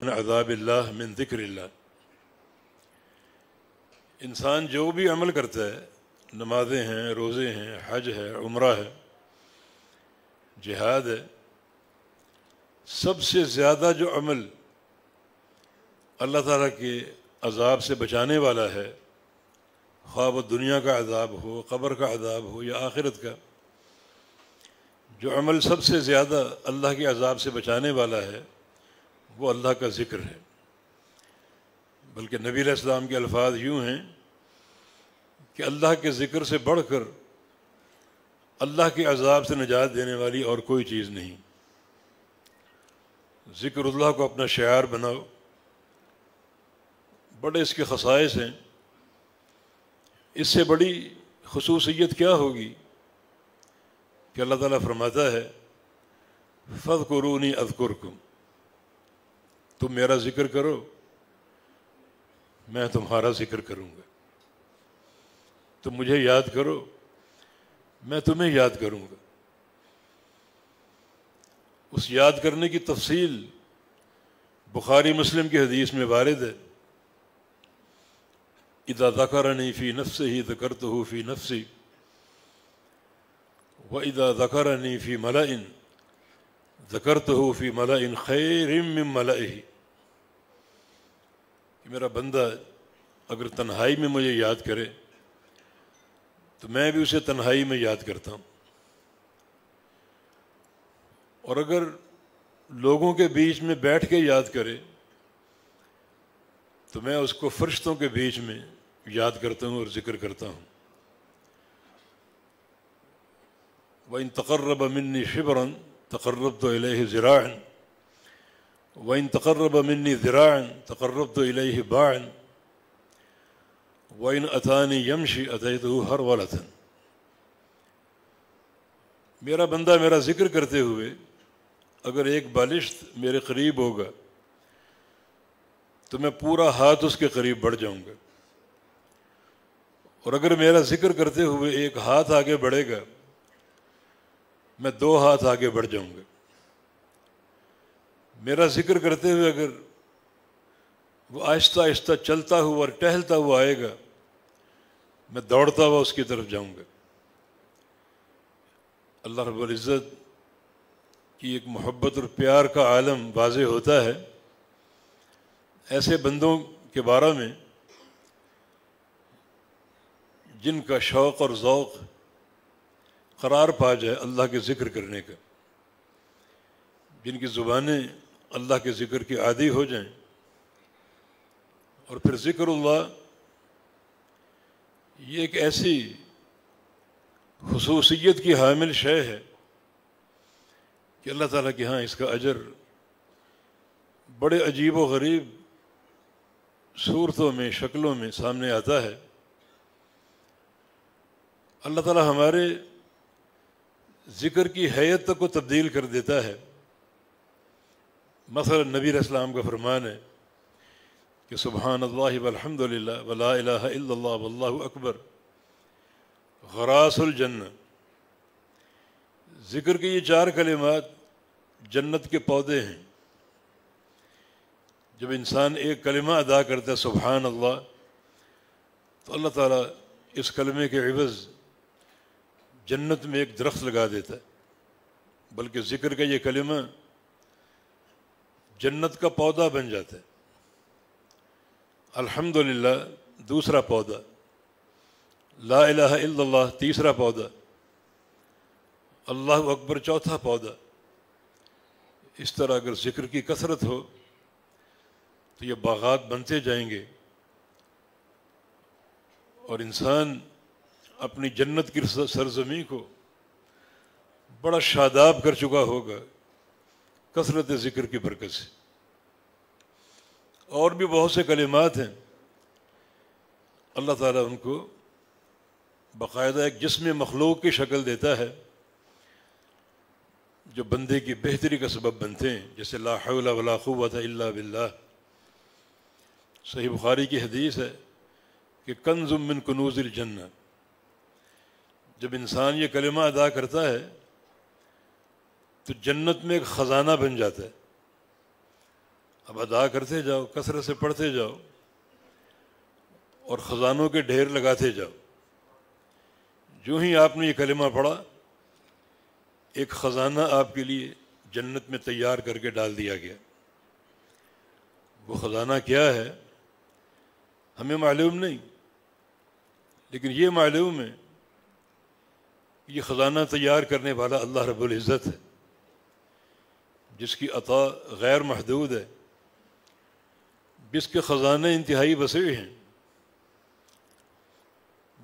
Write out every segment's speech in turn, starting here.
عذاب اللہ من ذکر اللہ. انسان جو بھی عمل کرتا ہے، نمازیں ہیں، روزے ہیں، حج ہے، عمرہ ہے، جہاد ہے، سب سے زیادہ جو عمل اللہ تعالیٰ کے عذاب سے بچانے والا ہے، خواہ وہ دنیا کا عذاب ہو، قبر کا عذاب ہو یا آخرت کا، جو عمل سب سے زیادہ اللہ کے عذاب سے بچانے والا ہے وہ اللہ کا ذکر ہے. بلکہ نبی علیہ السلام کے الفاظ یوں ہیں کہ اللہ کے ذکر سے بڑھ کر اللہ کے عذاب سے نجات دینے والی اور کوئی چیز نہیں. ذکر اللہ کو اپنا شعار بناؤ. بڑے اس کے خصائص ہیں. اس سے بڑی خصوصیت کیا ہوگی کہ اللہ تعالیٰ فرماتا ہے فاذکرونی اذکرکم، تم میرا ذکر کرو میں تمہارا ذکر کروں گا. تم مجھے یاد کرو میں تمہیں یاد کروں گا. اس یاد کرنے کی تفصیل بخاری مسلم کی حدیث میں وارد ہے. اذا ذکرنی فی نفسہ ذکرتہ فی نفسی وَإِذَا ذَكَرَنِي فِي مَلَئٍ ذَكَرْتُهُ فِي مَلَئٍ خَيْرٍ مِّن مَلَئِهِ. کہ میرا بندہ اگر تنہائی میں مجھے یاد کرے تو میں بھی اسے تنہائی میں یاد کرتا ہوں، اور اگر لوگوں کے بیچ میں بیٹھ کے یاد کرے تو میں اس کو فرشتوں کے بیچ میں یاد کرتا ہوں اور ذکر کرتا ہوں. وَإِن تَقَرَّبَ مِنِّي شِبْرًا تَقَرَّبْتُ إِلَيْهِ ذِرَاعًا وَإِن تَقَرَّبَ مِنِّي ذِرَاعًا تَقَرَّبْتُ إِلَيْهِ بَاعًا وَإِن أَتَانِي يَمْشِي أَتَيْتُهُ هَرْوَلَةً. میرا بندہ میرا ذکر کرتے ہوئے اگر ایک بالشت میرے قریب ہوگا تو میں پورا ہاتھ اس کے قریب بڑھ جاؤں گا، اور اگر میرا ذکر کرتے ہوئے ایک ہاتھ آگے بڑھے گا میں 2 ہاتھ آگے بڑھ جاؤں گا. میرا ذکر کرتے ہوئے اگر وہ آہستہ آہستہ چلتا ہوا اور ٹہلتا ہوا آئے گا میں دوڑتا ہوا اس کی طرف جاؤں گا. اللہ رب العزت کی ایک محبت اور پیار کا عالم واضح ہوتا ہے. ایسے بندوں کے بارے میں جن کا شوق اور ذوق قرار پا جائے اللہ کے ذکر کرنے کا، جن کی زبانیں اللہ کے ذکر کی عادی ہو جائیں، اور پھر ذکر اللہ یہ ایک ایسی خصوصیت کی حامل شے ہے کہ اللہ تعالیٰ کے ہاں اس کا اجر بڑے عجیب و غریب صورتوں میں، شکلوں میں سامنے آتا ہے. اللہ تعالیٰ ہمارے ذکر کی حیت تک کو تبدیل کر دیتا ہے. مثلا نبی علیہ السلام کا فرمان ہے کہ سبحان اللہ والحمد للہ ولا الہ الا اللہ واللہ اکبر غراس الجنہ. ذکر کے یہ 4 کلمات جنت کے پودے ہیں. جب انسان ایک کلمہ ادا کرتا ہے سبحان اللہ تو اللہ تعالیٰ اس کلمے کے عوض جنت میں ایک درخت لگا دیتا ہے. بلکہ ذکر کا یہ کلمہ جنت کا پودا بن جاتا ہے. الحمدللہ دوسرا پودا، لا الہ الا اللہ تیسرا پودا، اللہ اکبر چوتھا پودا. اس طرح اگر ذکر کی کثرت ہو تو یہ باغات بنتے جائیں گے اور انسان اپنی جنت کی سرزمین کو بڑا شاداب کر چکا ہوگا کثرت ذکر کی برکت سے. اور بھی بہت سے کلمات ہیں اللہ تعالیٰ ان کو باقاعدہ ایک جسم مخلوق کی شکل دیتا ہے جو بندے کی بہتری کا سبب بنتے ہیں، جیسے لا حول ولا قوت الا باللہ. صحیح بخاری کی حدیث ہے کہ کنز من کنوز الجنہ. جب انسان یہ کلمہ ادا کرتا ہے تو جنت میں ایک خزانہ بن جاتا ہے. اب ادا کرتے جاؤ، کثرت سے پڑھتے جاؤ اور خزانوں کے ڈھیر لگاتے جاؤ۔ جو ہی آپ نے یہ کلمہ پڑھا، ایک خزانہ آپ کے لیے جنت میں تیار کر کے ڈال دیا گیا۔ وہ خزانہ کیا ہے ہمیں معلوم نہیں، لیکن یہ معلوم ہے کہ یہ خزانہ تیار کرنے والا اللہ رب العزت ہے، جس کی عطا غیر محدود ہے، جس کے خزانے انتہائی وسیع ہیں،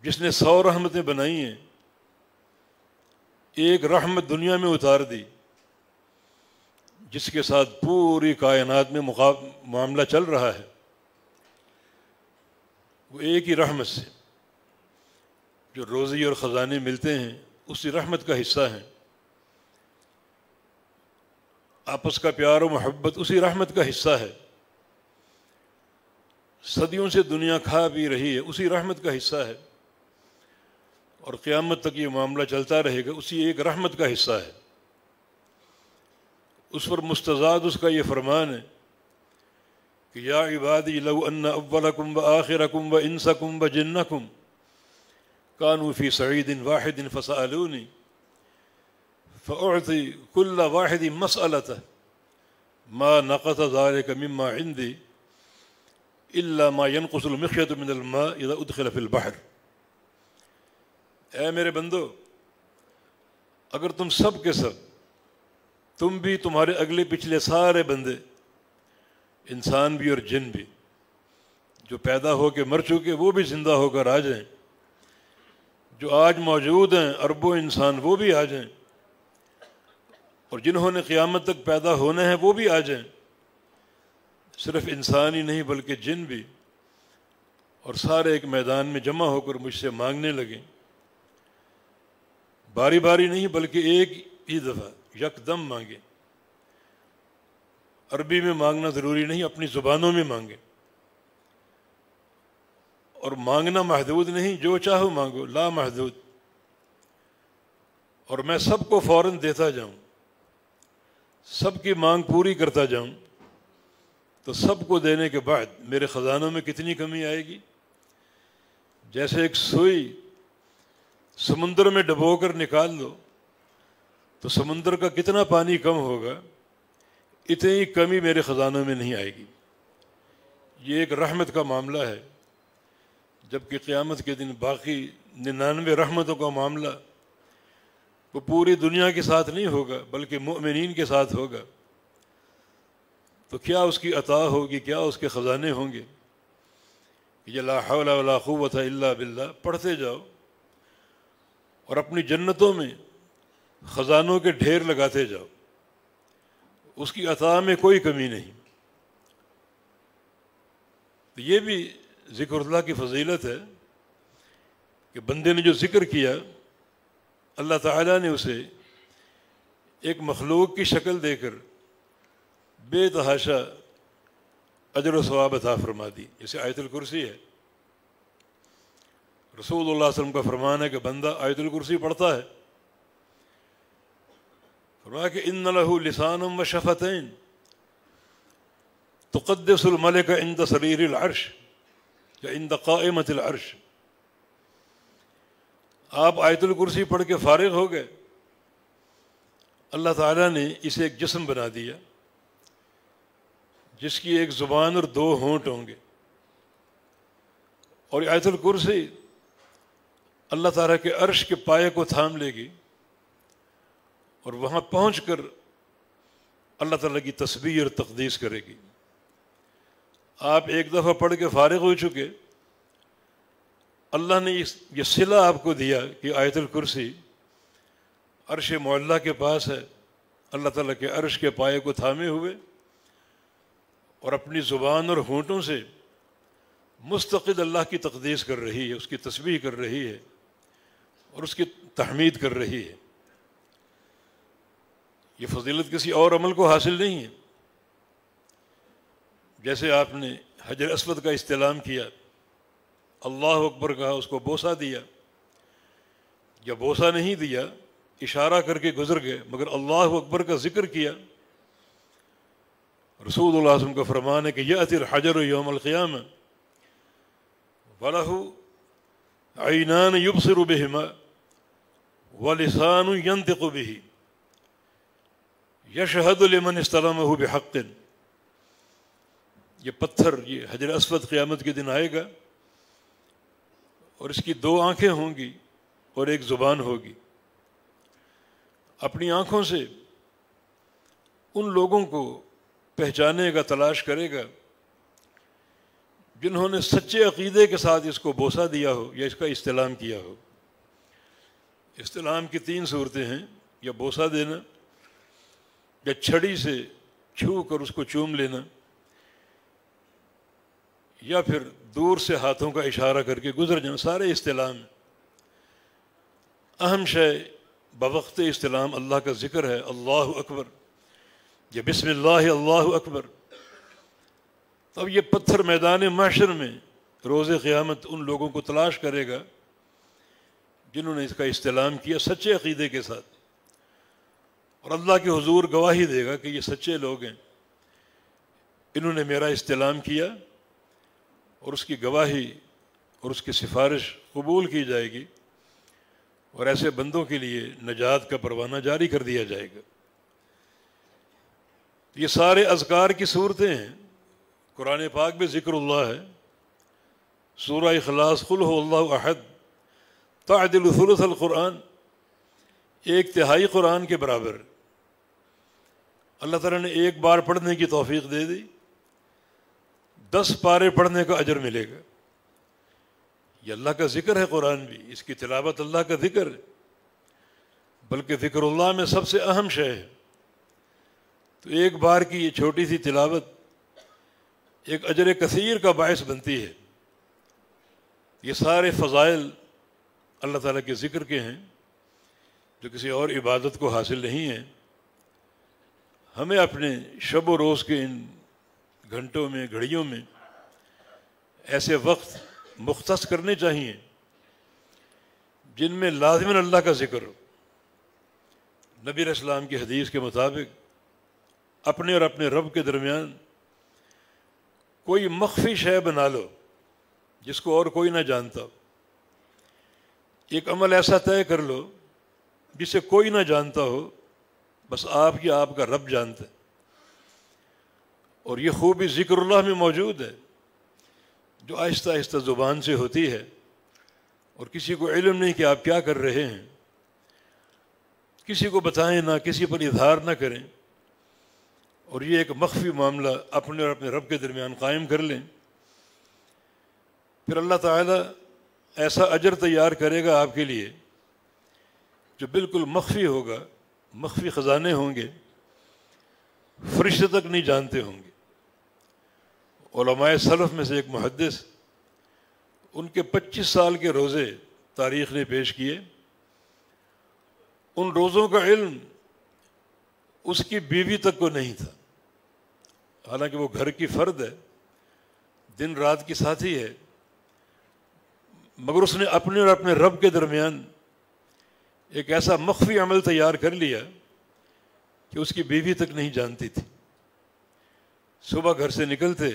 جس نے 100 رحمتیں بنائی ہیں، ایک رحمت دنیا میں اتار دی، جس کے ساتھ پوری کائنات میں معاملہ چل رہا ہے، وہ ایک ہی رحمت سے جو روزی اور خزانے ملتے ہیں اسی رحمت کا حصہ ہیں، آپس کا پیار و محبت اسی رحمت کا حصہ ہے، صدیوں سے دنیا کھا پی رہی ہے اسی رحمت کا حصہ ہے، اور قیامت تک یہ معاملہ چلتا رہے گا اسی ایک رحمت کا حصہ ہے۔ اس پر مستزاد اس کا یہ فرمان ہے کہ یا عبادی لو ان اولکم وآخرکم وانسکم وجنکم کانوا فی صعید واحد فسألونی فأعطی کل واحد مسألته ما نقص ذلك مما عندي الا ما ينقص المخيط من الماء اذا ادخل في البحر۔ اے میرے بندو، اگر تم سب کے سب، تم بھی، تمہارے اگلے پچھلے سارے بندے، انسان بھی اور جن بھی، جو پیدا ہو کے مر چکے وہ بھی زندہ ہو کر آ جائیں، جو آج موجود ہیں اربوں انسان وہ بھی آ جائیں، اور جنہوں نے قیامت تک پیدا ہونا ہے وہ بھی آ جائیں، صرف انسان ہی نہیں بلکہ جن بھی، اور سارے ایک میدان میں جمع ہو کر مجھ سے مانگنے لگیں، باری باری نہیں بلکہ ایک ہی دفعہ یکدم مانگیں۔ عربی میں مانگنا ضروری نہیں، اپنی زبانوں میں مانگیں، اور مانگنا محدود نہیں، جو چاہو مانگو، لا محدود، اور میں سب کو فوراً دیتا جاؤں، سب کی مانگ پوری کرتا جاؤں، تو سب کو دینے کے بعد میرے خزانوں میں کتنی کمی آئے گی؟ جیسے ایک سوئی سمندر میں ڈبو کر نکال دو تو سمندر کا کتنا پانی کم ہوگا، اتنی کمی میرے خزانوں میں نہیں آئے گی۔ یہ ایک رحمت کا معاملہ ہے، جبکہ قیامت کے دن باقی 99 رحمتوں کا معاملہ وہ پوری دنیا کے ساتھ نہیں ہوگا بلکہ مؤمنین کے ساتھ ہوگا، تو کیا اس کی عطا ہوگی، کیا اس کے خزانے ہوں گے؟ یہ لا حول ولا قوت الا باللہ پڑھتے جاؤ اور اپنی جنتوں میں خزانوں کے ڈھیر لگاتے جاؤ، اس کی عطا میں کوئی کمی نہیں۔ تو یہ بھی ذکر اللہ کی فضیلت ہے کہ بندے نے جو ذکر کیا، اللہ تعالیٰ نے اسے ایک مخلوق کی شکل دے کر بے تحاشا اجر و ثواب عطا فرما دی، جیسے آیت الکرسی ہے۔ رسول اللہ صلی اللہ علیہ وسلم کا فرمان ہے کہ بندہ آیت الکرسی پڑھتا ہے، فرمایا کہ ان لہ لسان و شفتین تقدس الملک عند سریر العرش یا عند قائمۃ العرش۔ آپ آیت الکرسی پڑھ کے فارغ ہو گئے، اللہ تعالیٰ نے اسے ایک جسم بنا دیا جس کی ایک زبان اور 2 ہونٹ ہوں گے، اور آیت الکرسی اللہ تعالیٰ کے عرش کے پائے کو تھام لے گی، اور وہاں پہنچ کر اللہ تعالیٰ کی تسبیح اور تقدیس کرے گی۔ آپ ایک دفعہ پڑھ کے فارغ ہو چکے، اللہ نے یہ صلہ آپ کو دیا کہ آیت الکرسی عرش معلیٰ کے پاس ہے، اللہ تعالیٰ کے عرش کے پائے کو تھامے ہوئے، اور اپنی زبان اور ہونٹوں سے مستقل اللہ کی تقدیس کر رہی ہے، اس کی تسبیح کر رہی ہے اور اس کی تحمید کر رہی ہے۔ یہ فضیلت کسی اور عمل کو حاصل نہیں ہے۔ جیسے آپ نے حجر اسود کا استلام کیا، اللہ اکبر کہا، اس کو بوسہ دیا، یا بوسہ نہیں دیا، اشارہ کر کے گزر گئے، مگر اللہ اکبر کا ذکر کیا، رسول اللہ صلی اللہ علیہ وسلم کا فرمان ہے کہ یأتی الحجر یوم القیامہ وَلَهُ عَيْنَانِ يُبْصِرُ بِهِمَا وَلِسَانٌ يَنطِقُ بِهِ يَشْهَدُ لِمَنِ اسْتَلَمَهُ بِحَقٍ۔ یہ پتھر، یہ حجر اسود قیامت کے دن آئے گا اور اس کی دو آنکھیں ہوں گی اور ایک زبان ہوگی۔ اپنی آنکھوں سے ان لوگوں کو پہچانے گا، تلاش کرے گا جنہوں نے سچے عقیدے کے ساتھ اس کو بوسہ دیا ہو یا اس کا استلام کیا ہو۔ استلام کی 3 صورتیں ہیں، یا بوسہ دینا، یا چھڑی سے چھو کر اس کو چوم لینا، یا پھر دور سے ہاتھوں کا اشارہ کر کے گزر جانا، سارے استلام۔ اہم شے بوقت استلام اللہ کا ذکر ہے، اللہ اکبر، یہ بسم اللہ اللہ اکبر۔ تب یہ پتھر میدان محشر میں روز قیامت ان لوگوں کو تلاش کرے گا جنہوں نے اس کا استلام کیا سچے عقیدے کے ساتھ، اور اللہ کے حضور گواہی دے گا کہ یہ سچے لوگ ہیں، انہوں نے میرا استلام کیا، اور اس کی گواہی اور اس کی سفارش قبول کی جائے گی، اور ایسے بندوں کے لیے نجات کا پروانہ جاری کر دیا جائے گا۔ یہ سارے اذکار کی صورتیں ہیں، قرآن پاک میں ذکر اللہ ہے، سورہ اخلاص قل هو اللہ احد تعدل ثلث القرآن، 1/3 قرآن کے برابر۔ اللہ تعالیٰ نے ایک بار پڑھنے کی توفیق دے دی، 10 پارے پڑھنے کا اجر ملے گا۔ یہ اللہ کا ذکر ہے، قرآن بھی اس کی تلاوت اللہ کا ذکر ہے، بلکہ ذکر اللہ میں سب سے اہم شے ہے۔ تو ایک بار کی یہ چھوٹی سی تلاوت ایک اجر کثیر کا باعث بنتی ہے۔ یہ سارے فضائل اللہ تعالیٰ کے ذکر کے ہیں جو کسی اور عبادت کو حاصل نہیں ہیں۔ ہمیں اپنے شب و روز کے ان گھنٹوں میں، گھڑیوں میں ایسے وقت مختص کرنے چاہیے جن میں لازماً اللہ کا ذکر ہو۔ نبی علیہ السلام کی حدیث کے مطابق اپنے اور اپنے رب کے درمیان کوئی مخفی شے بنا لو جس کو اور کوئی نہ جانتا ہو، ایک عمل ایسا طے کر لو جسے کوئی نہ جانتا ہو، بس آپ کی آپ کا رب جانتا ہے۔ اور یہ خوبی ذکر اللہ میں موجود ہے جو آہستہ آہستہ زبان سے ہوتی ہے، اور کسی کو علم نہیں کہ آپ کیا کر رہے ہیں، کسی کو بتائیں نہ، کسی پر اظہار نہ کریں، اور یہ ایک مخفی معاملہ اپنے اور اپنے رب کے درمیان قائم کر لیں، پھر اللہ تعالیٰ ایسا اجر تیار کرے گا آپ کے لیے جو بالکل مخفی ہوگا، مخفی خزانے ہوں گے، فرشتے تک نہیں جانتے ہوں گے۔ علماء سلف میں سے ایک محدث، ان کے 25 سال کے روزے تاریخ نے پیش کیے، ان روزوں کا علم اس کی بیوی تک کو نہیں تھا، حالانکہ وہ گھر کی فرد ہے، دن رات کی ساتھی ہے، مگر اس نے اپنے اور اپنے رب کے درمیان ایک ایسا مخفی عمل تیار کر لیا کہ اس کی بیوی تک نہیں جانتی تھی۔ صبح گھر سے نکلتے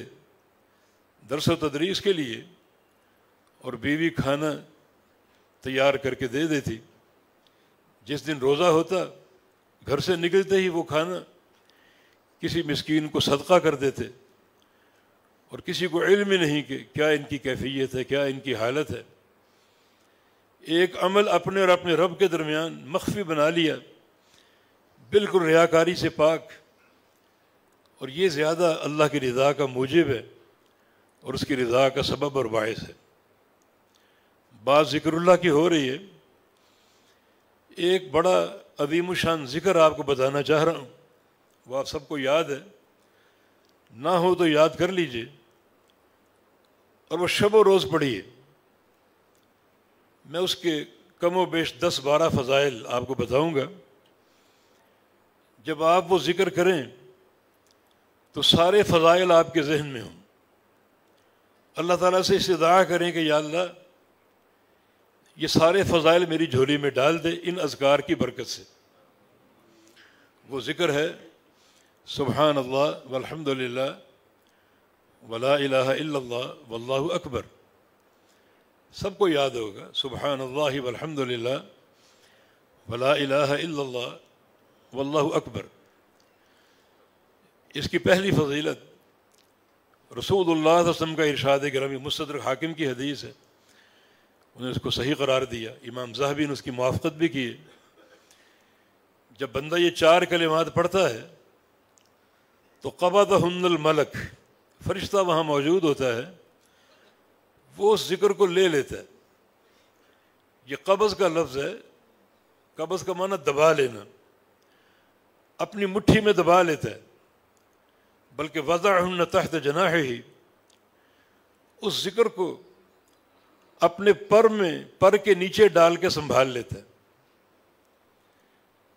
درس و تدریس کے لیے، اور بیوی کھانا تیار کر کے دے دیتی۔ جس دن روزہ ہوتا، گھر سے نکلتے ہی وہ کھانا کسی مسکین کو صدقہ کر دیتے، اور کسی کو علم ہی نہیں کہ کیا ان کی کیفیت ہے، کیا ان کی حالت ہے۔ ایک عمل اپنے اور اپنے رب کے درمیان مخفی بنا لیا، بالکل ریاکاری سے پاک، اور یہ زیادہ اللہ کی رضا کا موجب ہے اور اس کی رضا کا سبب اور باعث ہے۔ بات ذکر اللہ کی ہو رہی ہے، ایک بڑا عظیم الشان ذکر آپ کو بتانا چاہ رہا ہوں، وہ آپ سب کو یاد ہے، نہ ہو تو یاد کر لیجئے، اور وہ شب و روز پڑھیے۔ میں اس کے کم و بیش 10-12 فضائل آپ کو بتاؤں گا۔ جب آپ وہ ذکر کریں تو سارے فضائل آپ کے ذہن میں ہوں، اللہ تعالیٰ سے استدعا کریں کہ یا اللہ یہ سارے فضائل میری جھولی میں ڈال دے ان اذکار کی برکت سے۔ وہ ذکر ہے سبحان اللہ والحمد للہ ولا الہ الا اللہ واللہ اکبر. سب کو یاد ہوگا سبحان اللہ والحمد للہ ولا الہ الا اللہ واللہ اکبر. اس کی پہلی فضیلت رسول اللہ صلی اللہ علیہ وسلم کا ارشاد گرامی مستدرک حاکم کی حدیث ہے. انہوں نے اس کو صحیح قرار دیا. امام ذہبی نے اس کی موافقت بھی کی. جب بندہ یہ 4 کلمات پڑھتا ہے تو قبضہن الملک، فرشتہ وہاں موجود ہوتا ہے، وہ اس ذکر کو لے لیتا ہے. یہ قبض کا لفظ ہے. قبض کا معنی دبا لینا، اپنی مٹھی میں دبا لیتا ہے. بلکہ وضعہن تحت جناحہ، اس ذکر کو اپنے پر کے نیچے ڈال کے سنبھال لیتا ہے.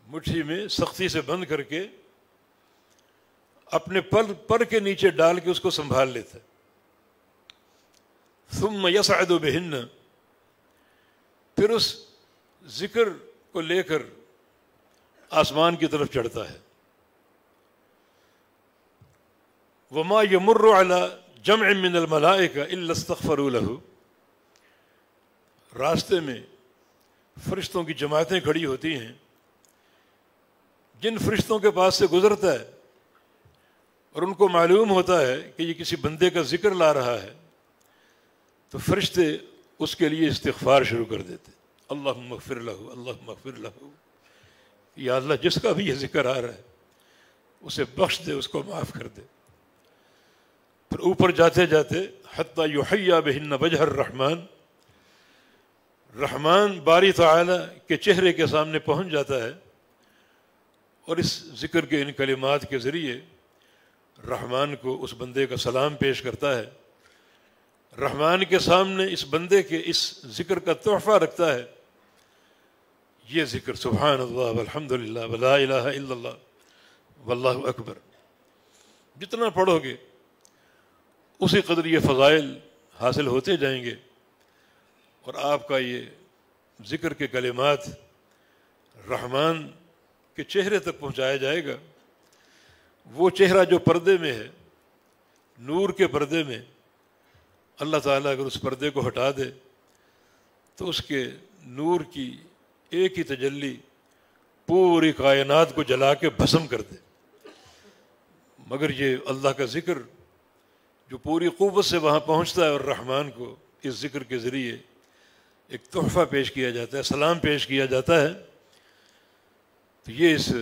مٹھی میں سختی سے بند کر کے اپنے پر کے نیچے ڈال کے اس کو سنبھال لیتا ہے. ثم یصعد بہن، پھر اس ذکر کو لے کر آسمان کی طرف چڑھتا ہے. وما یمر علی جمع من الملائکہ الا استغفروا لہ، راستے میں فرشتوں کی جماعتیں کھڑی ہوتی ہیں. جن فرشتوں کے پاس سے گزرتا ہے اور ان کو معلوم ہوتا ہے کہ یہ کسی بندے کا ذکر لا رہا ہے، تو فرشتے اس کے لیے استغفار شروع کر دیتے. اللہم اغفر لہ، اللہم اغفر لہ، یا اللہ جس کا بھی یہ ذکر آ رہا ہے اسے بخش دے، اس کو معاف کر دے. پھر اوپر جاتے جاتے حتی یحیی بہن وجہ الرحمن، رحمان باری تعالی کے چہرے کے سامنے پہنچ جاتا ہے اور اس ذکر کے ان کلمات کے ذریعے رحمان کو اس بندے کا سلام پیش کرتا ہے. رحمان کے سامنے اس بندے کے اس ذکر کا تحفہ رکھتا ہے. یہ ذکر سبحان اللہ والحمد للہ ولا الہ الا اللہ واللہ اکبر، جتنا پڑھو گے اسی قدر یہ فضائل حاصل ہوتے جائیں گے، اور آپ کا یہ ذکر کے کلمات رحمان کے چہرے تک پہنچایا جائے گا. وہ چہرہ جو پردے میں ہے، نور کے پردے میں، اللہ تعالیٰ اگر اس پردے کو ہٹا دے تو اس کے نور کی ایک ہی تجلی پوری کائنات کو جلا کے بھسم کر دے. مگر یہ اللہ کا ذکر جو پوری قوت سے وہاں پہنچتا ہے اور رحمان کو اس ذکر کے ذریعے ایک تحفہ پیش کیا جاتا ہے، سلام پیش کیا جاتا ہے، تو یہ اس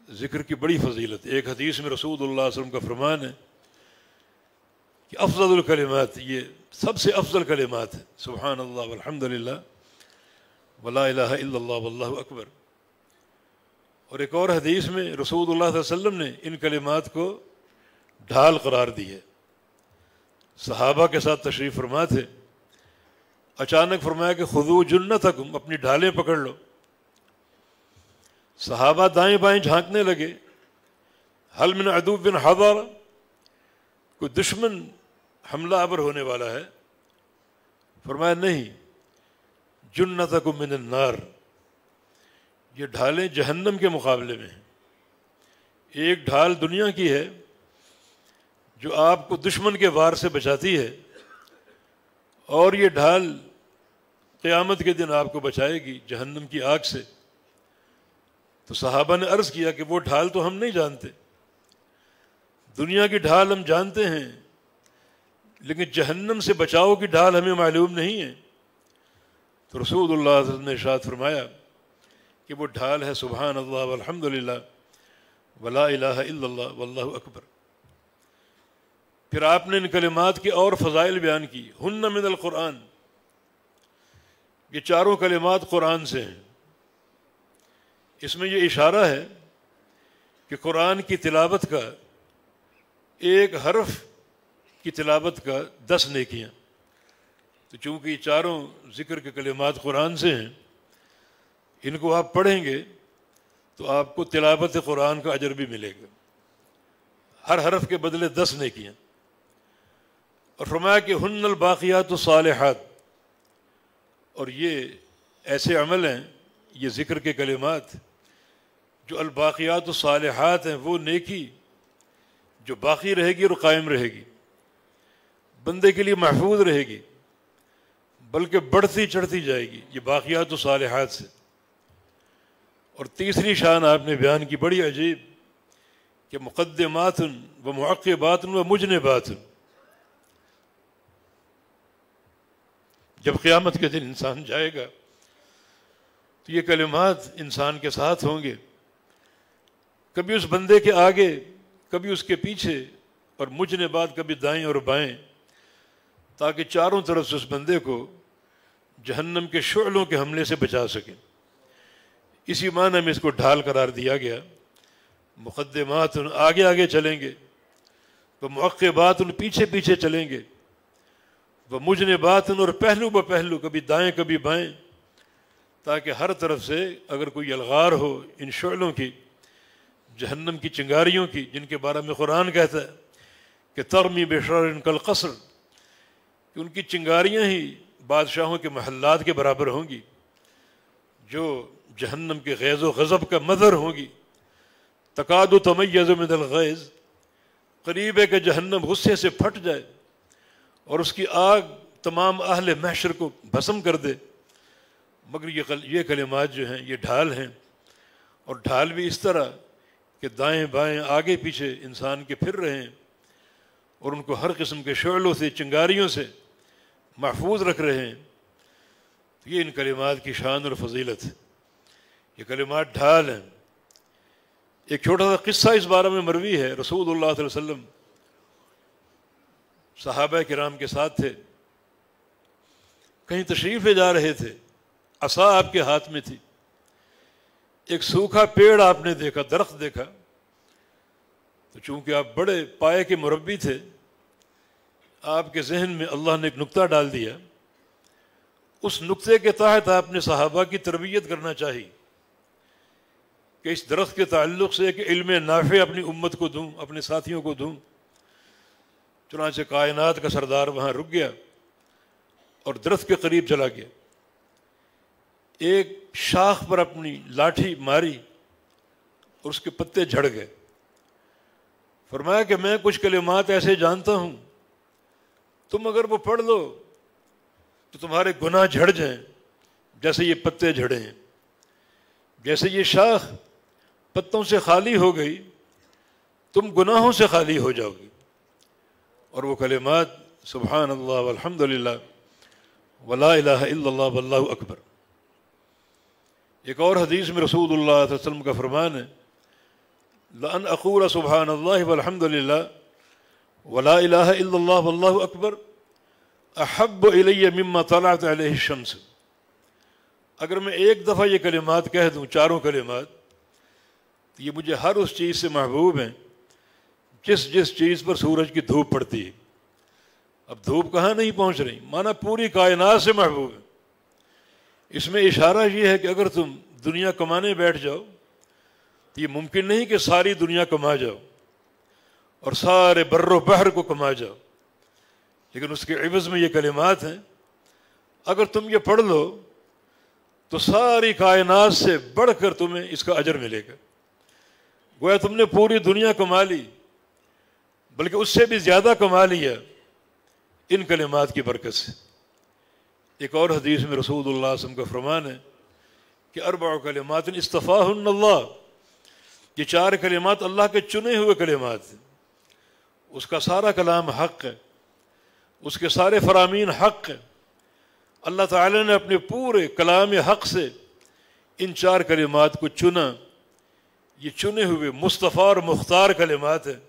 ذکر کی بڑی فضیلت. ایک حدیث میں رسول اللہ صلی اللہ علیہ وسلم کا فرمان ہے کہ افضل الکلمات، یہ سب سے افضل کلمات ہے سبحان اللہ والحمد للہ ولا الہ الا اللہ واللہ اکبر. اور ایک اور حدیث میں رسول اللہ صلی اللہ علیہ وسلم نے ان کلمات کو ڈھال قرار دی ہے. صحابہ کے ساتھ تشریف فرما تھے، اچانک فرمایا کہ خذو جنتکم، اپنی ڈھالیں پکڑ لو. صحابہ دائیں بائیں جھانکنے لگے، حل من عدو بن حضر، کوئی دشمن حملہ آور ہونے والا ہے؟ فرمایا نہیں، جنتکم من النار، یہ ڈھالیں جہنم کے مقابلے میں ہیں. ایک ڈھال دنیا کی ہے جو آپ کو دشمن کے وار سے بچاتی ہے، اور یہ ڈھال قیامت کے دن آپ کو بچائے گی جہنم کی آگ سے. تو صحابہ نے عرض کیا کہ وہ ڈھال تو ہم نہیں جانتے، دنیا کی ڈھال ہم جانتے ہیں لیکن جہنم سے بچاؤ کی ڈھال ہمیں معلوم نہیں ہے. تو رسول اللہ صلی اللہ علیہ وسلم نے ارشاد فرمایا کہ وہ ڈھال ہے سبحان اللہ والحمد للہ ولا الہ الا اللہ واللہ اکبر. پھر آپ نے ان کلمات کی اور فضائل بیان کی. ہن من القرآن، یہ چاروں کلمات قرآن سے ہیں. اس میں یہ اشارہ ہے کہ قرآن کی تلاوت کا ایک حرف کی تلاوت کا 10 نیکیاں. تو چونکہ یہ چاروں ذکر کے کلمات قرآن سے ہیں، ان کو آپ پڑھیں گے تو آپ کو تلاوت قرآن کا اجر بھی ملے گا، ہر حرف کے بدلے 10 نیکیاں. اور فرمایا کہ ہن الباقیات الصالحات، اور یہ ایسے عمل ہیں، یہ ذکر کے کلمات جو الباقیات الصالحات ہیں، وہ نیکی جو باقی رہے گی اور قائم رہے گی، بندے کے لیے محفوظ رہے گی، بلکہ بڑھتی چڑھتی جائے گی یہ باقیات و صالحات سے۔ اور تیسری شان آپ نے بیان کی بڑی عجیب کہ مقدمات و معقبات و مجنبات۔ جب قیامت کے دن انسان جائے گا تو یہ کلمات انسان کے ساتھ ہوں گے، کبھی اس بندے کے آگے، کبھی اس کے پیچھے، اور مجنبات کبھی دائیں اور بائیں، تاکہ چاروں طرف سے اس بندے کو جہنم کے شعلوں کے حملے سے بچا سکیں۔ اسی معنی میں اس کو ڈھال قرار دیا گیا۔ مقدمات آگے آگے چلیں گے، وہ معقبات پیچھے پیچھے چلیں گے، وہ مجنبات اور پہلو بہ پہلو، کبھی دائیں کبھی بائیں، تاکہ ہر طرف سے اگر کوئی الغار ہو ان شعلوں کی، جہنم کی چنگاریوں کی، جن کے بارے میں قرآن کہتا ہے کہ ترمی بشرر کالقصر، کہ ان کی چنگاریاں ہی بادشاہوں کے محلات کے برابر ہوں گی، جو جہنم کے غیظ و غضب کا مظہر ہوں گی۔ تکاد تمیز من الغیظ، قریب ہے کہ جہنم غصے سے پھٹ جائے اور اس کی آگ تمام اہل محشر کو بھسم کر دے، مگر یہ کلمات جو ہیں یہ ڈھال ہیں، اور ڈھال بھی اس طرح کہ دائیں بائیں آگے پیچھے انسان کے پھر رہے ہیں اور ان کو ہر قسم کے شعلوں سے، چنگاریوں سے محفوظ رکھ رہے ہیں۔ یہ ان کلمات کی شان اور فضیلت ہے، یہ کلمات ڈھال ہیں۔ ایک چھوٹا سا قصہ اس بارے میں مروی ہے، رسول اللہ صلی اللہ علیہ وسلم صحابہ کرام کے ساتھ تھے، کہیں تشریف لے جا رہے تھے، عصا آپ کے ہاتھ میں تھی، ایک سوکھا پیڑ آپ نے دیکھا، درخت دیکھا، تو چونکہ آپ بڑے پائے کے مربی تھے، آپ کے ذہن میں اللہ نے ایک نقطہ ڈال دیا، اس نقطے کے تحت آپ نے صحابہ کی تربیت کرنا چاہی کہ اس درخت کے تعلق سے کہ علم نافع اپنی امت کو دوں، اپنے ساتھیوں کو دوں۔ چنانچہ کائنات کا سردار وہاں رک گیا اور درخت کے قریب چلا گیا، ایک شاخ پر اپنی لاٹھی ماری اور اس کے پتے جھڑ گئے۔ فرمایا کہ میں کچھ کلمات ایسے جانتا ہوں، تم اگر وہ پڑھ لو تو تمہارے گناہ جھڑ جائیں جیسے یہ پتے جھڑے ہیں، جیسے یہ شاخ پتوں سے خالی ہو گئی تم گناہوں سے خالی ہو جاؤ گی۔ اور وہ کلمات سبحان اللہ والحمد للہ ولا الہ الا اللہ واللہ اکبر۔ ایک اور حدیث میں رسول اللہ صلی اللہ علیہ وسلم کا فرمان ہے، لأن اقول سبحان اللہ والحمد للہ ولا الہ الا اللہ واللہ اکبر احب الی مما طلعت علیہ الشمس۔ اگر میں ایک دفعہ یہ کلمات کہہ دوں، چاروں کلمات، تو یہ مجھے ہر اس چیز سے محبوب ہیں جس چیز پر سورج کی دھوپ پڑتی ہے۔ اب دھوپ کہاں نہیں پہنچ رہی، مانا پوری کائنات سے محبوب ہے۔ اس میں اشارہ یہ ہے کہ اگر تم دنیا کمانے بیٹھ جاؤ تو یہ ممکن نہیں کہ ساری دنیا کما جاؤ اور سارے بر و بحر کو کما جاؤ، لیکن اس کے عوض میں یہ کلمات ہیں، اگر تم یہ پڑھ لو تو ساری کائنات سے بڑھ کر تمہیں اس کا اجر ملے گا۔ گویا تم نے پوری دنیا کما لی، بلکہ اس سے بھی زیادہ کما لیا ان کلمات کی برکت سے۔ ایک اور حدیث میں رسول اللہ صلی اللہ علیہ وسلم کا فرمان ہے کہ اربع کلمات اصطفاہن اللہ، یہ چار کلمات اللہ کے چنے ہوئے کلمات ہیں، اس کا سارا کلام حق ہے، اس کے سارے فرامین حق ہیں۔ اللہ تعالی نے اپنے پورے کلام حق سے ان چار کلمات کو چنا۔ یہ چنے ہوئے مصطفیٰ اور مختار کلمات ہیں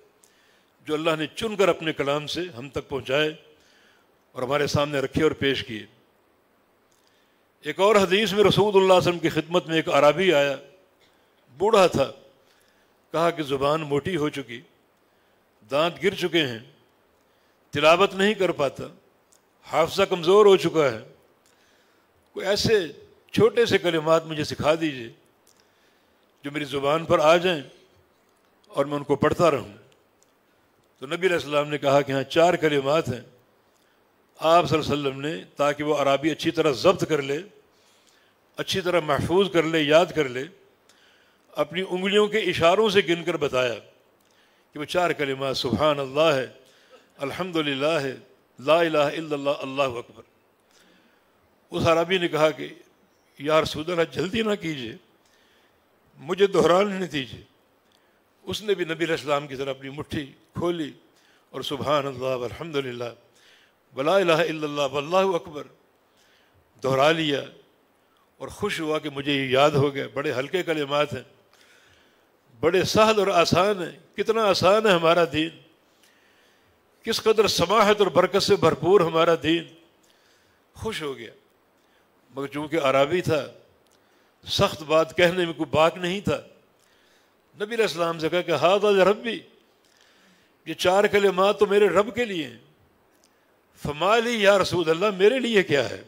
جو اللہ نے چن کر اپنے کلام سے ہم تک پہنچائے اور ہمارے سامنے رکھے اور پیش کیے۔ ایک اور حدیث میں رسول اللہ صلی اللہ علیہ وسلم کی خدمت میں ایک اعرابی آیا، بوڑھا تھا، کہا کہ زبان موٹی ہو چکی، دانت گر چکے ہیں، تلاوت نہیں کر پاتا، حافظہ کمزور ہو چکا ہے، کوئی ایسے چھوٹے سے کلمات مجھے سکھا دیجئے جو میری زبان پر آ جائیں اور میں ان کو پڑھتا رہوں۔ تو نبی علیہ السلام نے کہا کہ ہاں چار کلمات ہیں، آپ صلی اللہ علیہ وسلم نے تاکہ وہ عربی اچھی طرح ضبط کر لے، اچھی طرح محفوظ کر لے، یاد کر لے، اپنی انگلیوں کے اشاروں سے گن کر بتایا کہ وہ 4 کلمات سبحان اللہ ہے، الحمدللہ ہے، لا الہ الا اللہ، اللہ اکبر۔ اس عربی نے کہا کہ یا رسول اللہ جلدی نہ کیجیے، مجھے دہرانے دیجیے۔ اس نے بھی نبی علیہ السلام کی طرف اپنی مٹھی کھولی اور سبحان اللہ والحمدللہ ولا الہ الا اللہ واللہ اکبر دہرا لیا، اور خوش ہوا کہ مجھے یہ یاد ہو گیا۔ بڑے ہلکے کلمات ہیں، بڑے سہل اور آسان ہیں۔ کتنا آسان ہے ہمارا دین، کس قدر سماحت اور برکت سے بھرپور ہمارا دین۔ خوش ہو گیا، مگر چونکہ عربی تھا، سخت بات کہنے میں کوئی باک نہیں تھا، نبی علیہ السلام سے کہا کہ ھذا لربی، یہ 4 کلمات تو میرے رب کے لیے ہیں۔ فما لی یا رسول اللہ، میرے لیے کیا ہے؟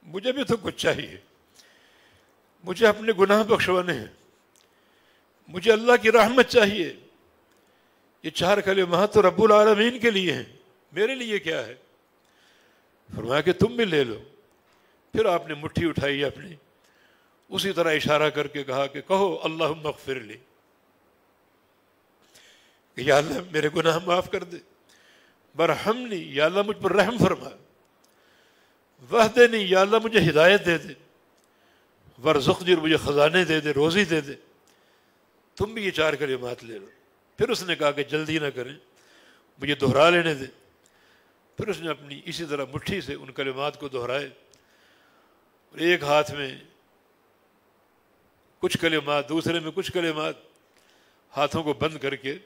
مجھے بھی تو کچھ چاہیے، مجھے اپنے گناہ بخشوانے ہیں، مجھے اللہ کی رحمت چاہیے۔ یہ 4 کلمات تو رب العالمین کے لیے ہیں، میرے لیے کیا ہے؟ فرمایا کہ تم بھی لے لو۔ پھر آپ نے مٹھی اٹھائی اپنی، اسی طرح اشارہ کر کے کہا کہ کہو اللہم اغفر لی، کہ یا اللہ میرے گناہ معاف کر دے، برحمنی، یا اللہ مجھ پر رحم فرما، وحدنی، یا اللہ مجھے ہدایت دے دے، ورزقنی، مجھے خزانے دے دے، روزی دے دے۔ تم بھی یہ 4 کلمات لے لو۔ پھر اس نے کہا کہ جلدی نہ کریں، مجھے دہرا لینے دیں۔ پھر اس نے اپنی اسی طرح مٹھی سے ان کلمات کو دہرائے، اور ایک ہاتھ میں کچھ کلمات، دوسرے میں کچھ کلمات، ہاتھوں کو بند کر کے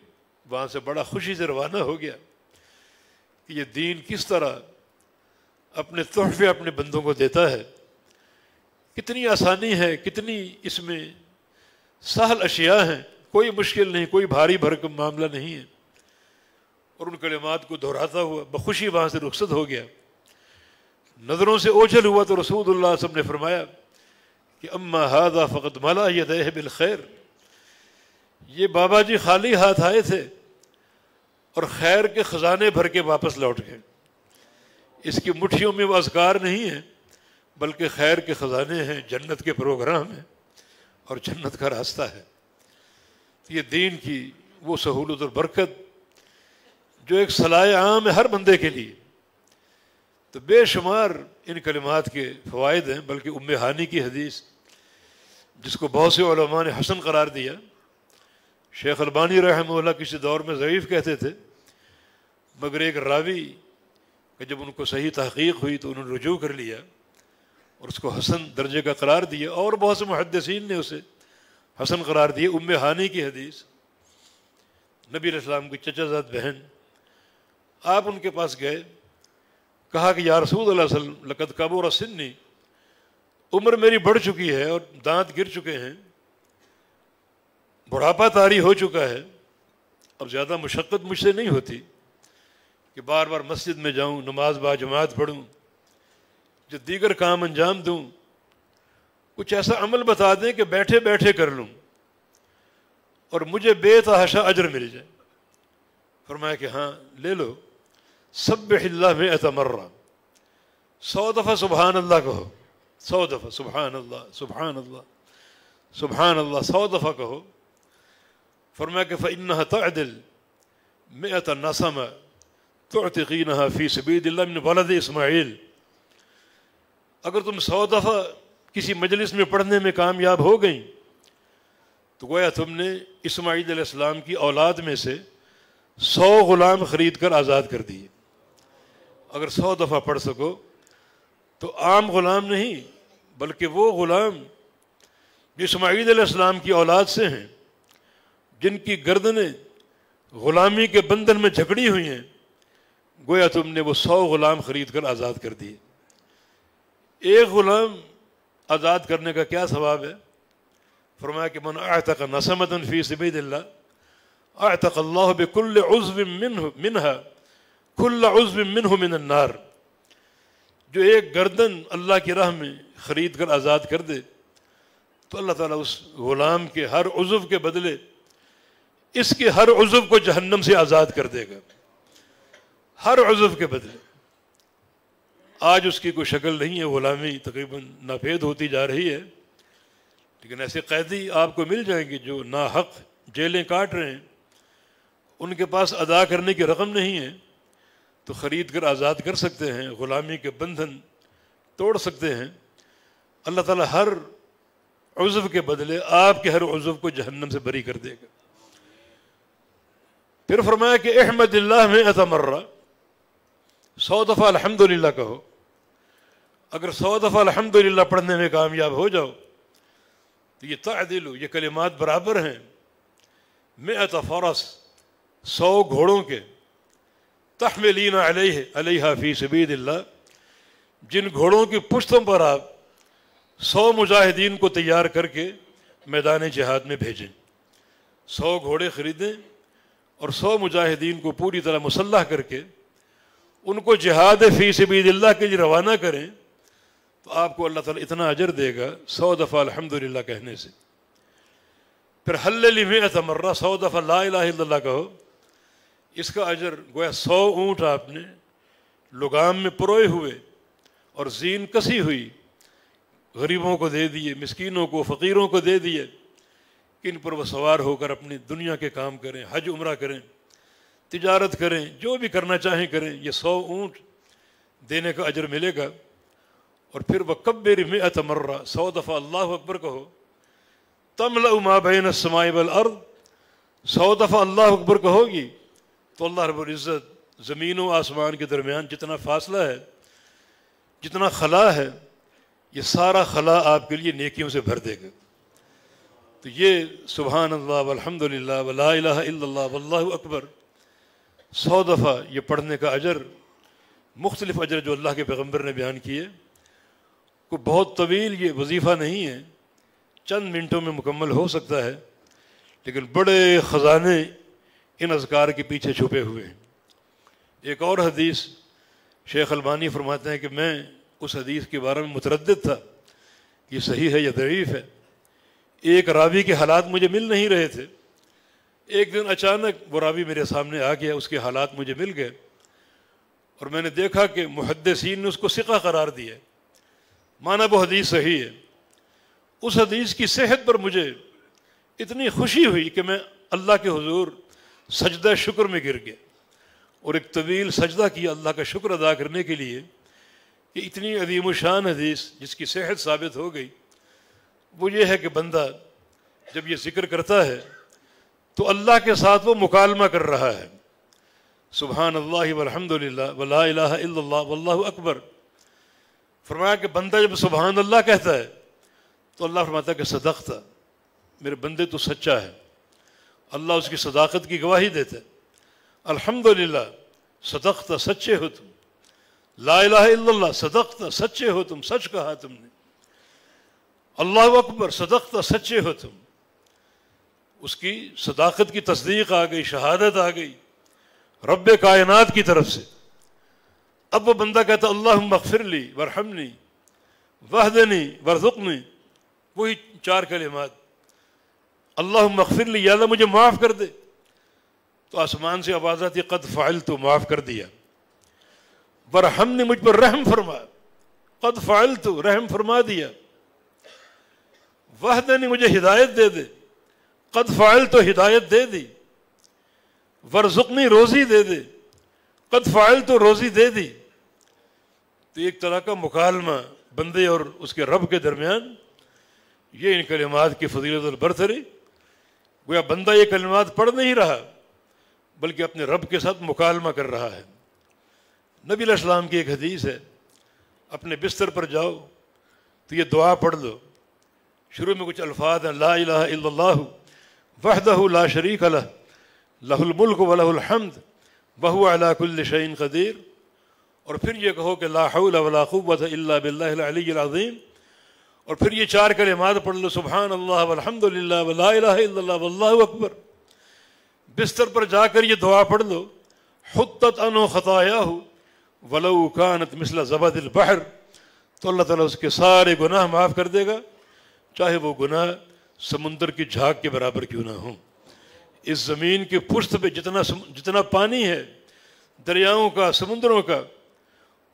وہاں سے بڑا خوشی سے روانہ ہو گیا کہ یہ دین کس طرح اپنے تحفے اپنے بندوں کو دیتا ہے، کتنی آسانی ہے، کتنی اس میں سہل اشیاء ہیں، کوئی مشکل نہیں، کوئی بھاری بھرکم معاملہ نہیں ہے۔ اور ان کلمات کو دہراتا ہوا بخوشی وہاں سے رخصت ہو گیا۔ نظروں سے اوجھل ہوا تو رسول اللہ صلی اللہ علیہ وسلم نے فرمایا کہ اما ھذا فقد ملا یدیہ بالخیر، یہ بابا جی خالی ہاتھ آئے تھے اور خیر کے خزانے بھر کے واپس لوٹ گئے۔ اس کی مٹھیوں میں وہ اذکار نہیں ہیں، بلکہ خیر کے خزانے ہیں، جنت کے پروگرام ہیں اور جنت کا راستہ ہے۔ یہ دین کی وہ سہولت اور برکت جو ایک صلاح عام ہے ہر بندے کے لیے۔ تو بے شمار ان کلمات کے فوائد ہیں، بلکہ ام ہانی کی حدیث جس کو بہت سے علماء نے حسن قرار دیا، شیخ البانی رحمہ اللہ کسی دور میں ضعیف کہتے تھے، مگر ایک راوی کہ جب ان کو صحیح تحقیق ہوئی تو انہوں نے رجوع کر لیا اور اس کو حسن درجے کا قرار دیا، اور بہت سے محدثین نے اسے حسن قرار دیا۔ ام ہانی کی حدیث، نبی علیہ السلام کی چچا زاد بہن، آپ ان کے پاس گئے، کہا کہ یا رسول اللہ صلی اللہ علیہ وسلم لقد کبر سنی، عمر میری بڑھ چکی ہے اور دانت گر چکے ہیں، بڑھاپا طاری ہو چکا ہے، اب زیادہ مشقت مجھ سے نہیں ہوتی کہ بار بار مسجد میں جاؤں، نماز با جماعت پڑھوں، جو دیگر کام انجام دوں، کچھ ایسا عمل بتا دیں کہ بیٹھے بیٹھے کر لوں اور مجھے بے تحاشا اجر مل جائے۔ فرمایا کہ ہاں لے لو، سبح اللہ 100 مرہ، 100 دفعہ سبحان اللہ کہو، 100 دفعہ سبحان اللہ سبحان اللہ سبحان اللہ، 100 دفعہ کہو۔ فرمایا کہ فإنها تعدل 100 نسمہ تعتقینها فی سبیل اللہ من ولد اسماعیل، اگر تم 100 دفعہ کسی مجلس میں پڑھنے میں کامیاب ہو گئیں تو گویا تم نے اسماعیل علیہ السلام کی اولاد میں سے 100 غلام خرید کر آزاد کر دیے۔ اگر 100 دفعہ پڑھ سکو تو عام غلام نہیں، بلکہ وہ غلام جو اسماعیل علیہ السلام کی اولاد سے ہیں، جن کی گردنیں غلامی کے بندھن میں جکڑی ہوئی ہیں، گویا تم نے وہ 100 غلام خرید کر آزاد کر دیے۔ ایک غلام آزاد کرنے کا کیا ثواب ہے؟ فرمایا کہ من اعتق نسمۃ فی سبیل اللہ اعتق اللہ بکل عضو منها کل عضو منہ من النار، جو ایک گردن اللہ کی راہ میں خرید کر آزاد کر دے تو اللہ تعالیٰ اس غلام کے ہر عضو کے بدلے اس کے ہر عضو کو جہنم سے آزاد کر دے گا، ہر عضو کے بدلے۔ آج اس کی کوئی شکل نہیں ہے، غلامی تقریباً ناپید ہوتی جا رہی ہے، لیکن ایسے قیدی آپ کو مل جائیں گے جو ناحق جیلیں کاٹ رہے ہیں، ان کے پاس ادا کرنے کی رقم نہیں ہے تو خرید کر آزاد کر سکتے ہیں، غلامی کے بندھن توڑ سکتے ہیں۔ اللہ تعالیٰ ہر عضو کے بدلے آپ کے ہر عضو کو جہنم سے بری کر دے گا۔ پھر فرمایا کہ احمد اللہ میں اتمرہ، 100 دفعہ الحمدللہ کہو۔ اگر 100 دفعہ الحمدللہ پڑھنے میں کامیاب ہو جاؤ تو یہ تعدل، یہ کلمات برابر ہیں 100 فرس، 100 گھوڑوں کے، تحملین علیہا فی سبیل اللہ، جن گھوڑوں کی پشتوں پر آپ 100 مجاہدین کو تیار کر کے میدان جہاد میں بھیجیں۔ 100 گھوڑے خریدیں اور 100 مجاہدین کو پوری طرح مسلح کر کے ان کو جہاد فی سبیل اللہ کے لیے روانہ کریں تو آپ کو اللہ تعالیٰ اتنا اجر دے گا 100 دفعہ الحمدللہ کہنے سے۔ پھر حلل 100 مرہ، 100 دفعہ لا الہ الا اللہ کہو، اس کا اجر گویا 100 اونٹ آپ نے لگام میں پروئے ہوئے اور زین کسی ہوئی غریبوں کو دے دیے، مسکینوں کو، فقیروں کو دے دیے، ان پر وہ سوار ہو کر اپنی دنیا کے کام کریں، حج عمرہ کریں، تجارت کریں، جو بھی کرنا چاہیں کریں۔ یہ 100 اونٹ دینے کا اجر ملے گا۔ اور پھر وکبر 100 مرہ، 100 دفعہ اللہ اکبر کہو، تملأ ما بین السماء والارض، 100 دفعہ اللہ اکبر کہو گی تو اللہ رب العزت زمین و آسمان کے درمیان جتنا فاصلہ ہے، جتنا خلا ہے، یہ سارا خلا آپ کے لیے نیکیوں سے بھر دے گا۔ تو یہ سبحان اللہ والحمدللہ ولا الہ الا اللہ واللہ اکبر 100 دفعہ یہ پڑھنے کا اجر، مختلف اجر جو اللہ کے پیغمبر نے بیان کیے، کوئی بہت طویل یہ وظیفہ نہیں ہے، چند منٹوں میں مکمل ہو سکتا ہے، لیکن بڑے خزانے ان اذکار کے پیچھے چھپے ہوئے ہیں۔ ایک اور حدیث شیخ البانی فرماتے ہیں کہ میں اس حدیث کے بارے میں متردد تھا، یہ صحیح ہے یا ضعیف ہے۔ ایک راوی کے حالات مجھے مل نہیں رہے تھے، ایک دن اچانک وہ راوی میرے سامنے آ گیا، اس کے حالات مجھے مل گئے اور میں نے دیکھا کہ محدثین نے اس کو ثقہ قرار دیا، مانا وہ حدیث صحیح ہے۔ اس حدیث کی صحت پر مجھے اتنی خوشی ہوئی کہ میں اللہ کے حضور سجدہ شکر میں گر گیا اور ایک طویل سجدہ کیا اللہ کا شکر ادا کرنے کے لیے کہ اتنی عظیم الشان حدیث جس کی صحت ثابت ہو گئی۔ وہ یہ ہے کہ بندہ جب یہ ذکر کرتا ہے تو اللہ کے ساتھ وہ مکالمہ کر رہا ہے، سبحان اللہ والحمدللہ ولا الہ الا اللہ واللہ اکبر۔ فرمایا کہ بندہ جب سبحان اللہ کہتا ہے تو اللہ فرماتا ہے کہ صدقت، میرے بندے تو سچا ہے، اللہ اس کی صداقت کی گواہی دیتا ہے۔ الحمدللہ صدقت، سچے ہو تم۔ لا الہ الا اللہ صدقت، سچے ہو تم، سچ کہا تم نے۔ اللہ اکبر صدقت، سچے ہو تم۔ اس کی صداقت کی تصدیق آ گئی، شہادت آ گئی رب کائنات کی طرف سے۔ اب وہ بندہ کہتا اللہم اغفر لی وارحمنی واہدنی وارزقنی، وہی 4 کلمات، اللہم اغفر لی، یا اللہ مجھے معاف کر دے، تو آسمان سے آواز آتی قد فعلت، معاف کر دیا۔ وارحمنی، مجھ پر رحم فرما، قد فعلت، رحم فرما دیا۔ واہدنی، مجھے ہدایت دے دے، قد فعلت، ہدایت دے دی۔ وارزقنی، روزی دے دے، قد فعلت، روزی دے دی۔ تو ایک طرح کا مکالمہ بندے اور اس کے رب کے درمیان، یہ ان کلمات کی فضیلت اور برتری۔ گویا بندہ یہ کلمات پڑھ نہیں رہا بلکہ اپنے رب کے ساتھ مکالمہ کر رہا ہے۔ نبی علیہ السلام کی ایک حدیث ہے، اپنے بستر پر جاؤ تو یہ دعا پڑھ لو۔ شروع میں کچھ الفاظ ہیں، لا الہ الا اللہ وحدہ لا شریک لہ لہ الملک ولہ الحمد وہو علی کل شیء قدیر، اور پھر یہ کہو کہ لا حول ولا قوۃ الا باللہ العلی العظیم، اور پھر یہ 4 کلمات پڑھ لو، سبحان اللہ والحمد للہ ولا الہ الا اللہ واللہ اکبر۔ بستر پر جا کر یہ دعا پڑھ لو، حطت عنہ خطایاہ ولو کانت مثل زبد البحر، تو اللہ تعالیٰ اس کے سارے گناہ معاف کر دے گا، چاہے وہ گناہ سمندر کی جھاگ کے برابر کیوں نہ ہوں۔ اس زمین کی پشت پہ جتنا پانی ہے، دریاؤں کا، سمندروں کا،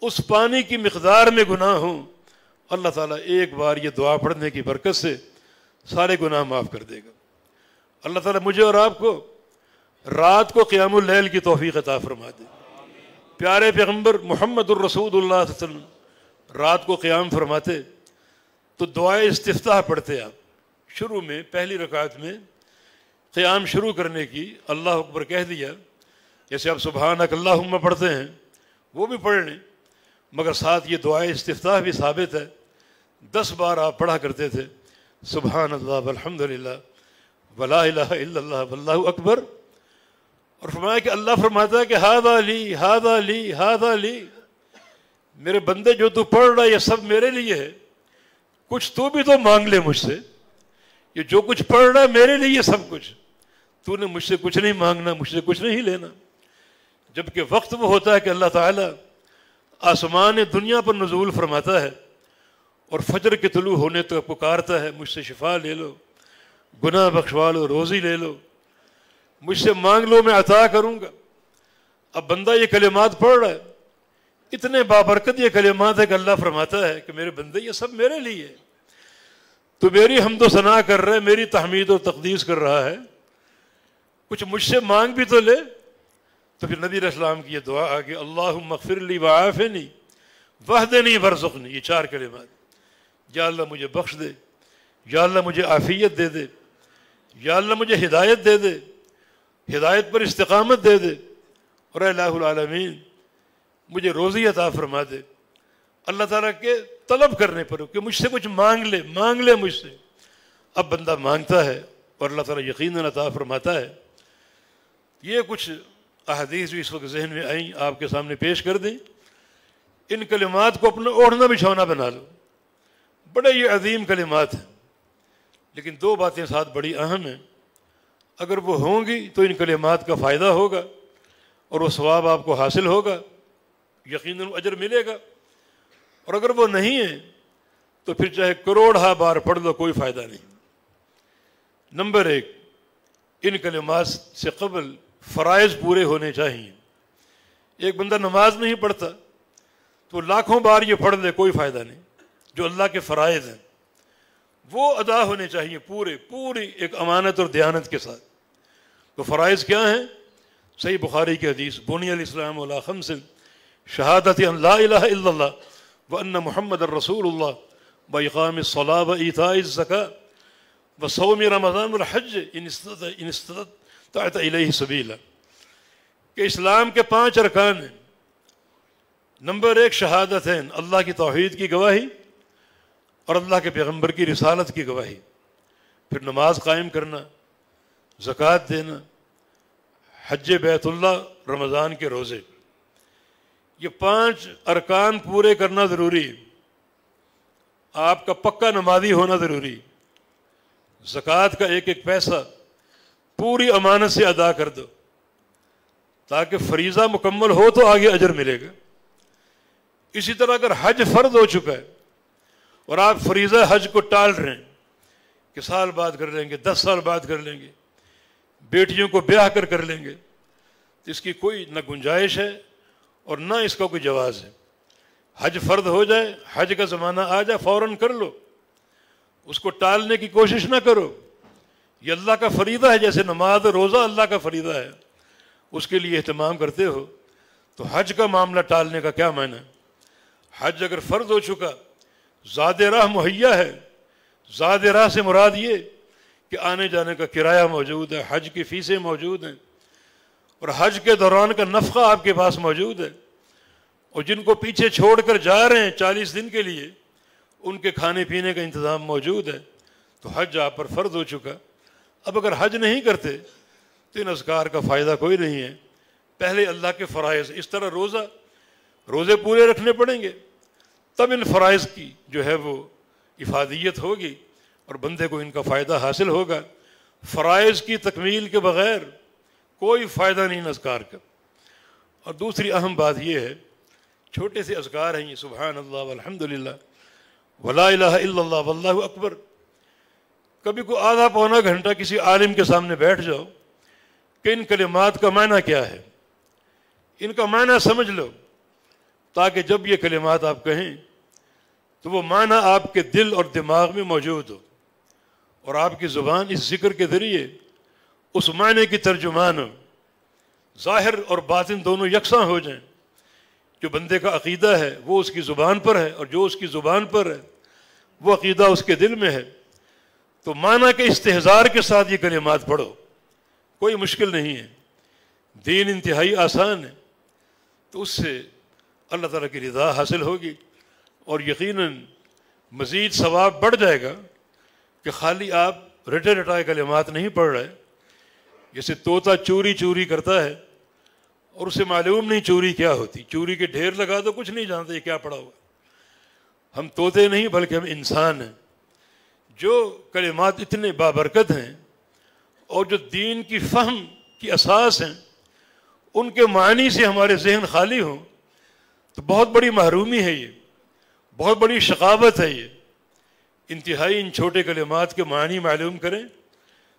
اس پانی کی مقدار میں گناہ ہوں، اللہ تعالیٰ ایک بار یہ دعا پڑھنے کی برکت سے سارے گناہ معاف کر دے گا۔ اللہ تعالیٰ مجھے اور آپ کو رات کو قیام اللیل کی توفیق عطا فرما دے۔ پیارے پیغمبر محمد الرسول اللہ صلی اللہ علیہ وسلم رات کو قیام فرماتے تو دعائے استفتاح پڑھتے آپ شروع میں، پہلی رکعت میں قیام شروع کرنے کی اللہ اکبر کہہ دیا، جیسے آپ سبحانک اللہم پڑھتے ہیں وہ بھی پڑھ لیں، مگر ساتھ یہ دعائے استفتاح بھی ثابت ہے، 10 بار آپ پڑھا کرتے تھے سبحان اللہ والحمد للہ ولا الہ الا اللہ واللہ اکبر، اور فرمایا کہ اللہ فرماتا ہے کہ ھذا لی ھذا لی ھذا لی، میرے بندے جو تو پڑھ رہا ہے یہ سب میرے لیے ہے، کچھ تو بھی تو مانگ لے مجھ سے، یہ جو کچھ پڑھ رہا ہے میرے لیے یہ سب کچھ، تو نے مجھ سے کچھ نہیں مانگنا، مجھ سے کچھ نہیں لینا۔ جبکہ وقت وہ ہوتا ہے کہ اللہ تعالیٰ آسمان دنیا پر نزول فرماتا ہے اور فجر کے طلوع ہونے تک پکارتا ہے مجھ سے شفا لے لو، گناہ بخشوا لو، روزی لے لو، مجھ سے مانگ لو میں عطا کروں گا۔ اب بندہ یہ کلمات پڑھ رہا ہے، اتنے بابرکت یہ کلمات ہے کہ اللہ فرماتا ہے کہ میرے بندے یہ سب میرے لیے ہے، تو میری حمد و ثنا کر رہا ہے، میری تحمید و تقدیس کر رہا ہے، کچھ مجھ سے مانگ بھی تو لے۔ تو پھر نبی علیہ السلام کی یہ دعا آگے اللہم اغفر لی وعافنی واہدنی وارزقنی، یہ 4 کلمات، یا اللہ مجھے بخش دے، یا اللہ مجھے عافیت دے دے، یا اللہ مجھے ہدایت دے دے، ہدایت پر استقامت دے دے، اور اے الہ العالمین مجھے روزی عطا فرما دے۔ اللہ تعالیٰ کے طلب کرنے پر کہ مجھ سے کچھ مانگ لے مجھ سے۔ اب بندہ مانگتا ہے اور اللہ تعالیٰ یقیناً عطا فرماتا ہے۔ یہ کچھ احادیث بھی اس وقت ذہن میں آئیں، آپ کے سامنے پیش کر دیں۔ ان کلمات کو اپنا اوڑھنا بچھونا بنا لو، بڑے یہ عظیم کلمات ہیں، لیکن 2 باتیں ساتھ بڑی اہم ہیں، اگر وہ ہوں گی تو ان کلمات کا فائدہ ہوگا اور وہ ثواب آپ کو حاصل ہوگا، یقیناً اجر ملے گا، اور اگر وہ نہیں ہے تو پھر چاہے کروڑ بار پڑھ لو کوئی فائدہ نہیں۔ نمبر 1، ان کلمات سے قبل فرائض پورے ہونے چاہیے۔ ایک بندہ نماز نہیں پڑھتا تو لاکھوں بار یہ پڑھ لے کوئی فائدہ نہیں، جو اللہ کے فرائض ہیں وہ ادا ہونے چاہیے پوری ایک امانت اور دیانت کے ساتھ۔ تو فرائض کیا ہیں؟ صحیح بخاری کی حدیث، بنی الاسلام علی 5، شہادت ان لا الہ الا اللہ وان محمد الرسول اللہ واقام الصلاۃ وایتاء الزکاۃ وصوم رمضان والحج ان استطعت الیہ سبیلا، کہ اسلام کے 5 ارکان ہیں۔ نمبر 1 شہادتین، اللہ کی توحید کی گواہی اور اللہ کے پیغمبر کی رسالت کی گواہی، پھر نماز قائم کرنا، زکوٰۃ دینا، حج بیت اللہ، رمضان کے روزے، یہ 5 ارکان پورے کرنا ضروری ہے۔ آپ کا پکا نمازی ہونا ضروری، زکوٰۃ کا ایک پیسہ پوری امانت سے ادا کر دو تاکہ فریضہ مکمل ہو تو آگے اجر ملے گا۔ اسی طرح اگر حج فرض ہو چکا ہے اور آپ فریضہ حج کو ٹال رہے ہیں کہ سال بعد کر لیں گے، 10 سال بعد کر لیں گے، بیٹیوں کو بیاہ کر لیں گے، تو اس کی کوئی نہ گنجائش ہے اور نہ اس کا کوئی جواز ہے۔ حج فرض ہو جائے، حج کا زمانہ آ جائے، فوراً کر لو، اس کو ٹالنے کی کوشش نہ کرو۔ یہ اللہ کا فریضہ ہے، جیسے نماز روزہ اللہ کا فریضہ ہے، اس کے لیے اہتمام کرتے ہو، تو حج کا معاملہ ٹالنے کا کیا معنی ہے؟ حج اگر فرض ہو چکا، زاد راہ مہیا ہے، زاد راہ سے مراد یہ کہ آنے جانے کا کرایہ موجود ہے، حج کی فیسیں موجود ہیں، اور حج کے دوران کا نفقہ آپ کے پاس موجود ہے، اور جن کو پیچھے چھوڑ کر جا رہے ہیں 40 دن کے لیے ان کے کھانے پینے کا انتظام موجود ہے، تو حج آپ پر فرض ہو چکا۔ اب اگر حج نہیں کرتے تو ان اذکار کا فائدہ کوئی نہیں ہے۔ پہلے اللہ کے فرائض، اس طرح روزے پورے رکھنے پڑیں گے، تب ان فرائض کی جو ہے وہ افادیت ہوگی اور بندے کو ان کا فائدہ حاصل ہوگا۔ فرائض کی تکمیل کے بغیر کوئی فائدہ نہیں ان اذکار کا۔ اور دوسری اہم بات یہ ہے، چھوٹے سے اذکار ہیں یہ، سبحان اللہ والحمد للہ ولا الہ الا اللہ واللہ اکبر۔ کبھی کو آدھا پونا گھنٹہ کسی عالم کے سامنے بیٹھ جاؤ کہ ان کلمات کا معنی کیا ہے، ان کا معنی سمجھ لو، تاکہ جب یہ کلمات آپ کہیں تو وہ معنی آپ کے دل اور دماغ میں موجود ہو، اور آپ کی زبان اس ذکر کے ذریعے اس معنی کی ترجمان ہو۔ ظاہر اور باطن دونوں یکساں ہو جائیں. جو بندے کا عقیدہ ہے وہ اس کی زبان پر ہے، اور جو اس کی زبان پر ہے وہ عقیدہ اس کے دل میں ہے. تو مانا کہ استحضار کے ساتھ یہ کلمات پڑھو، کوئی مشکل نہیں ہے، دین انتہائی آسان ہے. تو اس سے اللہ تعالیٰ کی رضا حاصل ہوگی، اور یقیناً مزید ثواب بڑھ جائے گا کہ خالی آپ رٹے رٹائے کلمات نہیں پڑھ رہے. جیسے طوطا چوری چوری کرتا ہے اور اسے معلوم نہیں چوری کیا ہوتی، چوری کے ڈھیر لگا تو کچھ نہیں جانتے یہ کیا پڑا ہوا. ہم طوطے نہیں بلکہ ہم انسان ہیں جو کلمات اتنے بابرکت ہیں اور جو دین کی فہم کی اساس ہیں، ان کے معنی سے ہمارے ذہن خالی ہوں تو بہت بڑی محرومی ہے، یہ بہت بڑی شقاوت ہے. یہ انتہائی ان چھوٹے کلمات کے معنی معلوم کریں.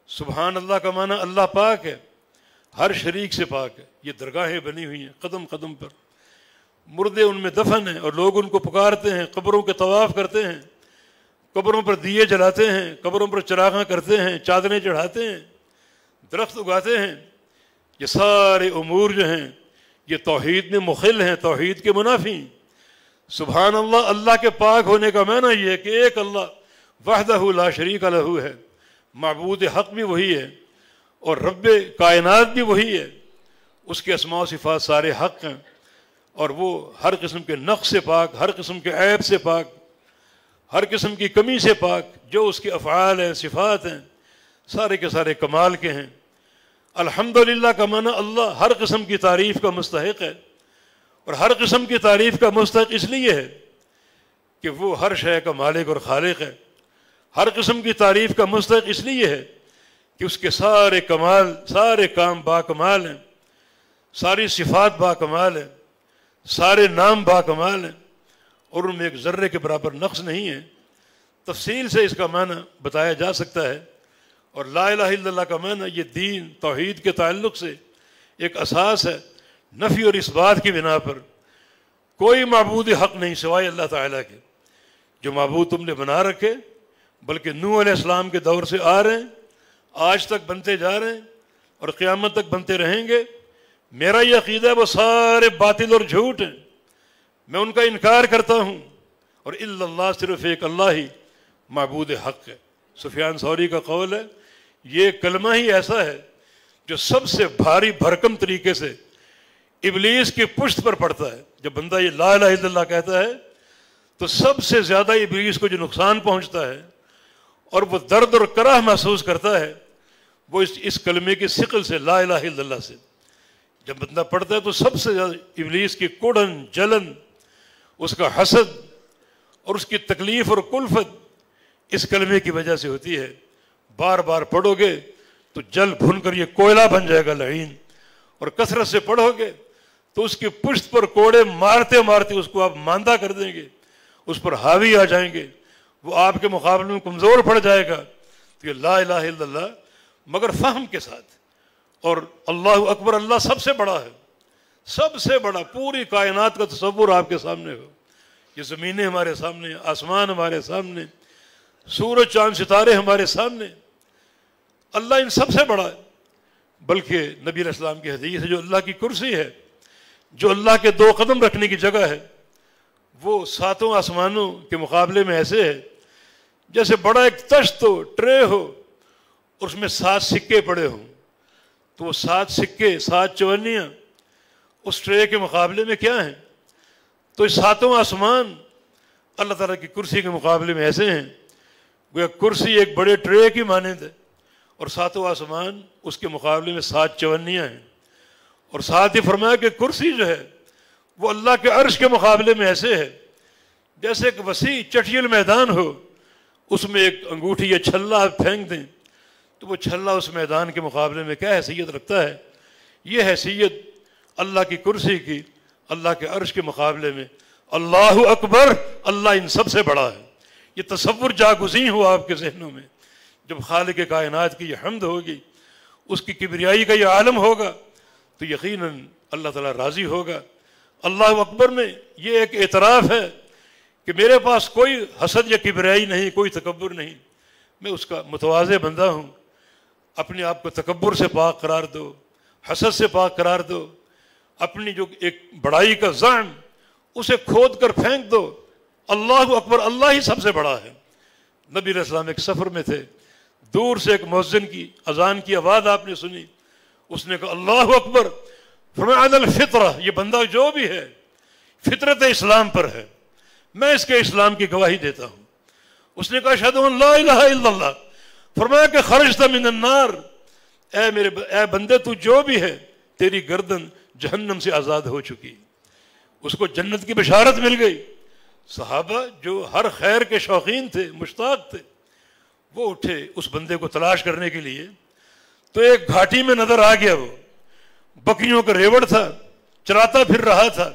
سبحان اللہ کا معنی اللہ پاک ہے، ہر شریک سے پاک ہے. یہ درگاہیں بنی ہوئی ہیں قدم قدم پر، مردے ان میں دفن ہیں اور لوگ ان کو پکارتے ہیں، قبروں کے طواف کرتے ہیں، قبروں پر دیے جلاتے ہیں، قبروں پر چراغاں کرتے ہیں، چادریں چڑھاتے ہیں، درخت اگاتے ہیں. یہ سارے امور جو ہیں یہ توحید میں مخل ہیں، توحید کے منافی. سبحان اللہ، اللہ کے پاک ہونے کا معنی یہ ہے کہ ایک اللہ وحدہ لا شریک لہ ہے، معبود حق بھی وہی ہے اور رب کائنات بھی وہی ہے. اس کے اسماء و صفات سارے حق ہیں اور وہ ہر قسم کے نقص سے پاک، ہر قسم کے عیب سے پاک، ہر قسم کی کمی سے پاک. جو اس کے افعال ہیں، صفات ہیں، سارے کے سارے کمال کے ہیں. الحمدللہ کا معنی اللہ ہر قسم کی تعریف کا مستحق ہے، اور ہر قسم کی تعریف کا مستحق اس لیے ہے کہ وہ ہر شے کا مالک اور خالق ہے. ہر قسم کی تعریف کا مستحق اس لیے ہے کہ اس کے سارے کمال، سارے کام با کمال ہیں، ساری صفات با کمال ہیں، سارے نام با کمال ہیں، اور ان میں ایک ذرے کے برابر نقص نہیں ہے. تفصیل سے اس کا معنی بتایا جا سکتا ہے. اور لا الہ الا اللہ کا معنی یہ دین توحید کے تعلق سے ایک اساس ہے. نفی اور اس بات کی بنا پر کوئی معبود حق نہیں سوائے اللہ تعالیٰ کے، جو معبود تم نے بنا رکھے، بلکہ نوح علیہ السلام کے دور سے آ رہے ہیں، آج تک بنتے جا رہے ہیں اور قیامت تک بنتے رہیں گے. میرا یہ عقیدہ ہے وہ سارے باطل اور جھوٹ ہیں، میں ان کا انکار کرتا ہوں، اور الا اللہ، صرف ایک اللہ ہی معبود حق ہے. سفیان ثوری کا قول ہے یہ کلمہ ہی ایسا ہے جو سب سے بھاری بھرکم طریقے سے ابلیس کی پشت پر پڑتا ہے. جب بندہ یہ لا الہ الا اللہ کہتا ہے تو سب سے زیادہ ابلیس کو جو نقصان پہنچتا ہے اور وہ درد اور کرہ محسوس کرتا ہے وہ اس کلمے کی ثقل سے، لا الہ الا اللہ سے. جب بندہ پڑھتا ہے تو سب سے زیادہ ابلیس کی کڑن، جلن، اس کا حسد اور اس کی تکلیف اور کلفت اس کلمے کی وجہ سے ہوتی ہے. بار بار پڑھو گے تو جل بھن کر یہ کوئلہ بن جائے گا لعین، اور کثرت سے پڑھو گے تو اس کی پشت پر کوڑے مارتے مارتے اس کو آپ ماندہ کر دیں گے، اس پر حاوی آ جائیں گے، وہ آپ کے مقابلے میں کمزور پڑ جائے گا. تو یہ لا الہ الا اللہ مگر فہم کے ساتھ. اور اللہ اکبر، اللہ سب سے بڑا ہے، سب سے بڑا. پوری کائنات کا تصور آپ کے سامنے ہو، یہ زمینیں ہمارے سامنے، آسمان ہمارے سامنے، سورج چاند ستارے ہمارے سامنے. اللہ ان سب سے بڑا ہے. بلکہ نبی علیہ السلام کی حدیث ہے جو اللہ کی کرسی ہے، جو اللہ کے 2 قدم رکھنے کی جگہ ہے، وہ 7 آسمانوں کے مقابلے میں ایسے ہے جیسے بڑا ایک تشت ہو، ٹرے ہو، اور اس میں 7 سکے پڑے ہوں. تو وہ 7 سکے، 7 چونیاں اس ٹرے کے مقابلے میں کیا ہیں؟ تو یہ 7 آسمان اللہ تعالیٰ کی کرسی کے مقابلے میں ایسے ہیں گویا کرسی ایک بڑے ٹرے کی مانند ہے، اور 7 آسمان اس کے مقابلے میں 7 چونیاں ہیں. اور ساتھ ہی فرمایا کہ کرسی جو ہے وہ اللہ کے عرش کے مقابلے میں ایسے ہے جیسے ایک وسیع چٹیل میدان ہو، اس میں ایک انگوٹھی یا چھلا پھینک دیں تو وہ چھلا اس میدان کے مقابلے میں کیا حیثیت رکھتا ہے. یہ حیثیت اللہ کی کرسی کی اللہ کے عرش کے مقابلے میں. اللہ اکبر، اللہ ان سب سے بڑا ہے. یہ تصور جاگزیں ہوا آپ کے ذہنوں میں. جب خالق کائنات کی یہ حمد ہوگی، اس کی کبریائی کا یہ عالم ہوگا تو یقیناً اللہ تعالیٰ راضی ہوگا. اللہ اکبر میں یہ ایک اعتراف ہے کہ میرے پاس کوئی حسد یا کبریائی نہیں، کوئی تکبر نہیں، میں اس کا متواضع بندہ ہوں. اپنے آپ کو تکبر سے پاک قرار دو، حسد سے پاک قرار دو، اپنی جو ایک بڑائی کا زعم اسے کھود کر پھینک دو، اللہ اکبر، اللہ ہی سب سے بڑا ہے۔ نبی علیہ السلام ایک سفر میں تھے، دور سے ایک مؤذن کی اذان کی آواز آپ نے سنی، اس نے کہا اللہ اکبر، فرمایا علی الفطرہ، یہ بندہ جو بھی ہے فطرت اسلام پر ہے، میں اس کے اسلام کی گواہی دیتا ہوں۔ اس نے کہا اشہد ان لا الہ الا اللہ، فرمایا کہ خرجت من النار، اے بندے تو جو بھی ہے تیری گردن جہنم سے آزاد ہو چکی۔ اس کو جنت کی بشارت مل گئی۔ صحابہ جو ہر خیر کے شوقین تھے، مشتاق تھے، وہ اٹھے اس بندے کو تلاش کرنے کے لیے، تو ایک گھاٹی میں نظر آ گیا، وہ بکریوں کا ریوڑ تھا، چراتا پھر رہا تھا،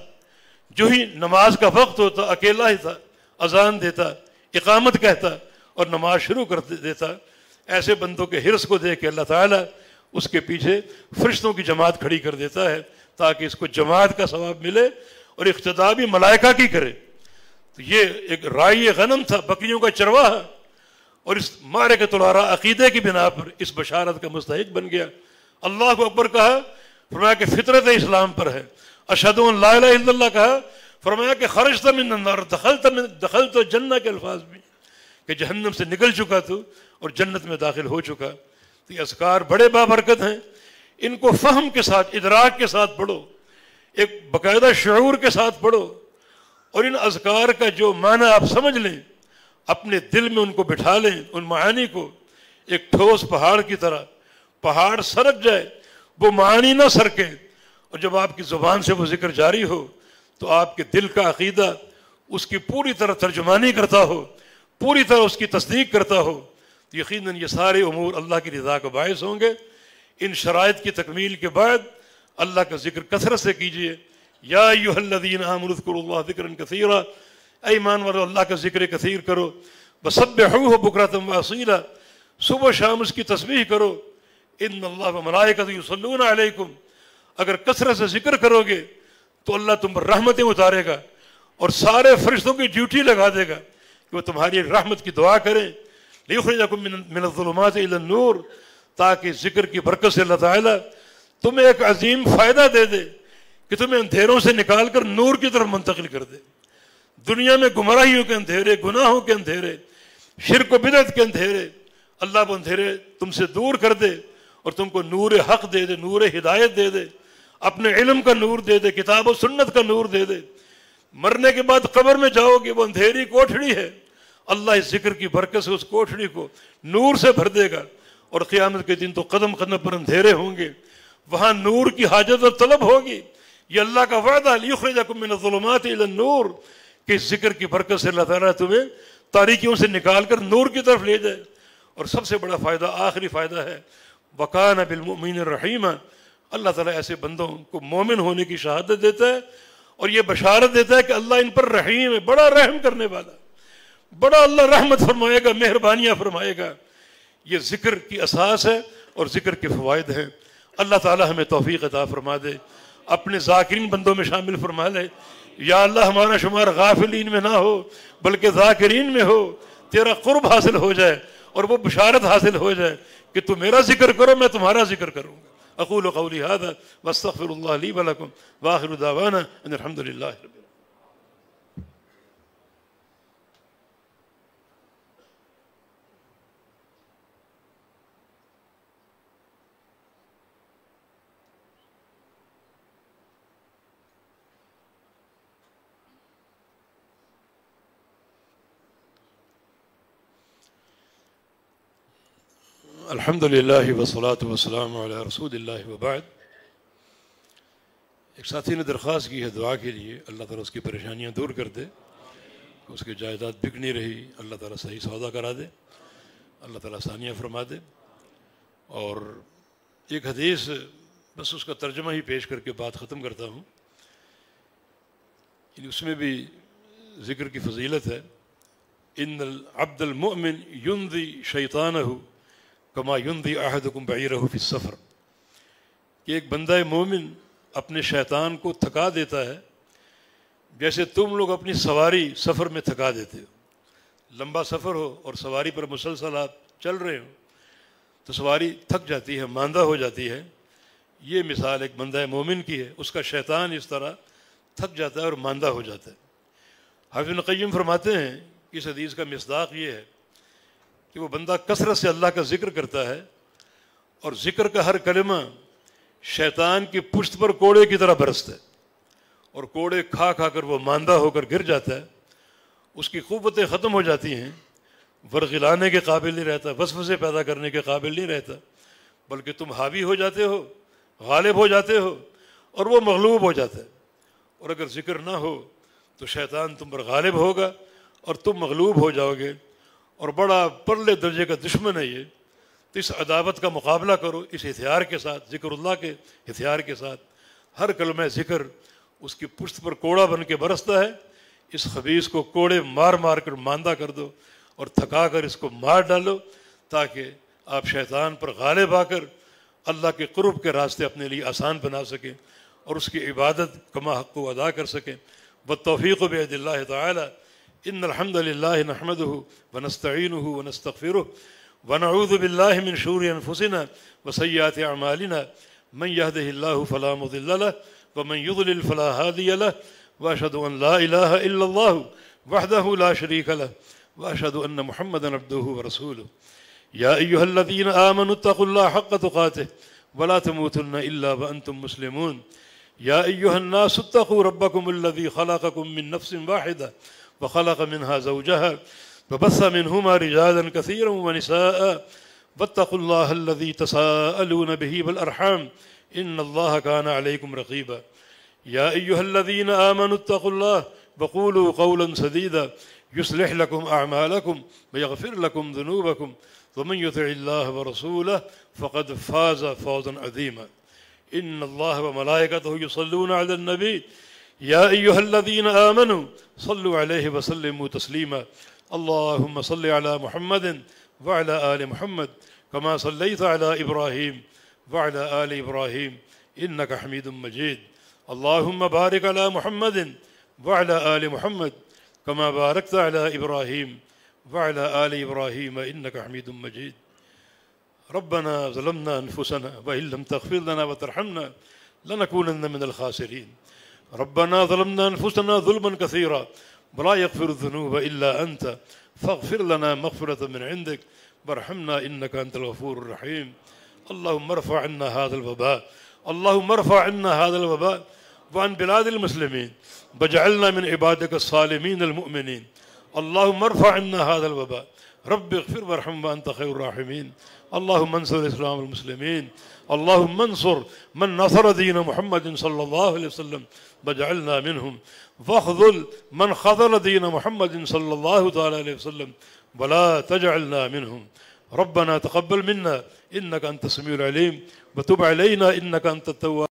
جو ہی نماز کا وقت ہوتا اکیلا ہی تھا، اذان دیتا، اقامت کہتا اور نماز شروع کر دیتا۔ ایسے بندوں کے حرص کو دیکھ کے اللہ تعالیٰ اس کے پیچھے فرشتوں کی جماعت کھڑی کر دیتا ہے تاکہ اس کو جماعت کا ثواب ملے اور اقتداء بھی ملائکہ کی کرے۔ تو یہ ایک رائی غنم تھا، بکریوں کا چرواہا، اور اس معرکۃ العراء عقیدے کی بنا پر اس بشارت کا مستحق بن گیا۔ اللہ اکبر کہا، فرمایا کہ فطرت اسلام پر ہے۔ اشہد ان لا الہ الا اللہ کہا، فرمایا کہ خرجت من النار، دخلت جنہ کے الفاظ بھی، کہ جہنم سے نکل چکا تو اور جنت میں داخل ہو چکا۔ تو یہ اذکار بڑے بابرکت ہیں، ان کو فہم کے ساتھ، ادراک کے ساتھ پڑھو، ایک باقاعدہ شعور کے ساتھ پڑھو، اور ان اذکار کا جو معنی آپ سمجھ لیں، اپنے دل میں ان کو بٹھا لیں، ان معانی کو ایک ٹھوس پہاڑ کی طرح، پہاڑ سرک جائے وہ معانی نہ سرکے، اور جب آپ کی زبان سے وہ ذکر جاری ہو تو آپ کے دل کا عقیدہ اس کی پوری طرح ترجمانی کرتا ہو، پوری طرح اس کی تصدیق کرتا ہو، تو یقیناً یہ سارے امور اللہ کی رضا کا باعث ہوں گے۔ ان شرائط کی تکمیل کے بعد اللہ کا ذکر کثرت سے کیجیے۔ یا ایھا الذین آمنوا اذکروا اللہ ذکرا کثیرا، اے ایمان والو اللہ کا ذکر کثیر کرو، وسبحوہ بکرۃ واصیلا، صبح و شام اس کی تسبیح کرو۔ ان اللہ وملائکتہ یصلون علیکم، اگر کثرت سے ذکر کرو گے تو اللہ تم پر رحمتیں اتارے گا اور سارے فرشتوں کی ڈیوٹی لگا دے گا کہ وہ تمہاری رحمت کی دعا کریں، لیخرجکم من الظلمات الی النور، تاکہ ذکر کی برکت سے اللہ تعالیٰ تمہیں ایک عظیم فائدہ دے دے کہ تمہیں اندھیروں سے نکال کر نور کی طرف منتقل کر دے۔ دنیا میں گمراہیوں کے اندھیرے، گناہوں کے اندھیرے، شرک و بدعت کے اندھیرے، اللہ وہ اندھیرے تم سے دور کر دے اور تم کو نور حق دے دے، نور ہدایت دے دے، اپنے علم کا نور دے دے، کتاب و سنت کا نور دے دے۔ مرنے کے بعد قبر میں جاؤ گے، وہ اندھیری کوٹھڑی ہے، اللہ اس ذکر کی برکت سے اس کوٹھڑی کو نور سے بھر دے گا، اور قیامت کے دن تو قدم قدم پر اندھیرے ہوں گے، وہاں نور کی حاجت اور طلب ہوگی۔ یہ اللہ کا وعدہ، لیخرجکم من الظلمات الی النور، کہ اس ذکر کی برکت سے اللہ تعالیٰ تمہیں تاریکیوں سے نکال کر نور کی طرف لے جائے۔ اور سب سے بڑا فائدہ، آخری فائدہ ہے، وَكَانَ بِالْمُؤْمِنِينَ رَحِيمًا، اللہ تعالیٰ ایسے بندوں کو مومن ہونے کی شہادت دیتا ہے اور یہ بشارت دیتا ہے کہ اللہ ان پر رحیم ہے، بڑا رحم کرنے والا، بڑا اللہ رحمت فرمائے گا، مہربانیاں فرمائے گا۔ یہ ذکر کی اساس ہے اور ذکر کے فوائد ہیں۔ اللہ تعالیٰ ہمیں توفیق عطا فرما دے، اپنے ذاکرین بندوں میں شامل فرما لے۔ یا اللہ ہمارا شمار غافلین میں نہ ہو بلکہ ذاکرین میں ہو، تیرا قرب حاصل ہو جائے اور وہ بشارت حاصل ہو جائے کہ تو میرا ذکر کرو، میں تمہارا ذکر کروں گا۔ اقول قولی ھذا واستغفر اللہ لی ولکم وآخر دعوانا ان الحمد للہ رب العالمین۔ الحمد للہ والصلاة والسلام علی رسول اللہ وبعد۔ ایک ساتھی نے درخواست کی ہے دعا کے لیے، اللہ تعالیٰ اس کی پریشانیاں دور کر دے، اس کی جائیداد بک نہیں رہی، اللہ تعالیٰ صحیح سودا کرا دے، اللہ تعالیٰ آسانیاں فرما دے۔ اور ایک حدیث، بس اس کا ترجمہ ہی پیش کر کے بات ختم کرتا ہوں، اس میں بھی ذکر کی فضیلت ہے۔ ان العبد المؤمن ينذي شیطانہ کما ينذي احدکم بعیرہ فی السفر، کہ ایک بندہ مومن اپنے شیطان کو تھکا دیتا ہے جیسے تم لوگ اپنی سواری سفر میں تھکا دیتے ہو۔ لمبا سفر ہو اور سواری پر مسلسل آپ چل رہے ہو تو سواری تھک جاتی ہے، ماندہ ہو جاتی ہے، یہ مثال ایک بندہ مومن کی ہے، اس کا شیطان اس طرح تھک جاتا ہے اور ماندہ ہو جاتا ہے۔ حافظ ابن قیم فرماتے ہیں کہ اس حدیث کا مصداق یہ ہے کہ وہ بندہ کثرت سے اللہ کا ذکر کرتا ہے اور ذکر کا ہر کلمہ شیطان کی پشت پر کوڑے کی طرح برستا ہے، اور کوڑے کھا کھا کر وہ ماندہ ہو کر گر جاتا ہے، اس کی قوتیں ختم ہو جاتی ہیں، ورغلانے کے قابل نہیں رہتا، وسوسے پیدا کرنے کے قابل نہیں رہتا، بلکہ تم حاوی ہو جاتے ہو، غالب ہو جاتے ہو، اور وہ مغلوب ہو جاتا ہے۔ اور اگر ذکر نہ ہو تو شیطان تم پر غالب ہوگا اور تم مغلوب ہو جاؤ گے، اور بڑا پرلے درجے کا دشمن ہے یہ۔ تو اس عداوت کا مقابلہ کرو اس ہتھیار کے ساتھ، ذکر اللہ کے ہتھیار کے ساتھ۔ ہر کلمہ ذکر اس کی پشت پر کوڑا بن کے برستا ہے، اس خبیث کو کوڑے مار مار کر ماندہ کر دو اور تھکا کر اس کو مار ڈالو، تاکہ آپ شیطان پر غالب آ کر اللہ کے قرب کے راستے اپنے لیے آسان بنا سکیں اور اس کی عبادت کما حق کو ادا کر سکیں۔ والتوفیق بید اللہ تعالی۔ ان الحمد للہ نحمدہ ونستعینہ ونستغفرہ ونعوذ باللہ من شرور انفسنا وسیئات اعمالنا من یہدہ اللہ فلا مضل لہ ومن یضلل فلا ہادی لہ واشہد ان لا الہ الا اللہ وحدہ لا شریک لہ واشہد ان محمدا عبدہ ورسولہ۔ یا ایہا الذین آمنوا اتقوا اللہ حق تقاتہ ولا تموتن الا وانتم مسلمون۔ یا ایہا الناس اتقوا ربکم الذی خلقکم من نفس واحدہ وخلق منها زوجها وبث منهما رجالا كثيرا ونساء واتقوا الله الذي تساءلون به والأرحام إن الله كان عليكم رقيبا۔ يا أيها الذين آمنوا اتقوا الله وقولوا قولا سديدا يصلح لكم أعمالكم ويغفر لكم ذنوبكم ومن يطع الله ورسوله فقد فاز فوزا عظيما۔ إن الله وملائكته يصلون على النبي يا أيها الذين آمنوا صلوا عليه وسلموا تسليما۔ اللهم صل على محمد وعلى آل محمد كما صليت على إبراهيم وعلى آل إبراهيم إنك حميد مجيد۔ اللهم بارك على محمد وعلى آل محمد كما باركت على إبراهيم وعلى آل إبراهيم إنك حميد مجيد۔ ربنا ظلمنا أنفسنا وإن لم تغفر لنا وترحمنا لنكونن من الخاسرين۔ ربنا ظلمنا أنفسنا ظلما كثيرا ولا يغفر الذنوب إلا أنت فاغفر لنا مغفرة من عندك وارحمنا إنك أنت الغفور الرحيم۔ اللهم ارفع عنا هذا الوباء، اللهم ارفع عنا هذا الوباء وعن بلاد المسلمين واجعلنا من عبادك الصالمين المؤمنين۔ اللهم ارفع عنا هذا الوباء، رب اغفر وارحم وأنت خير الراحمين۔ اللهم انصر الإسلام والمسلمين، اللهم انصر من نصر دين محمد صلى الله عليه وسلم واجعلنا منهم، واخذل من خذل دين محمد صلى الله تعالى عليه وسلم ولا تجعلنا منهم۔ ربنا تقبل منا إنك أنت السميع العليم وتب علينا إنك أنت التواب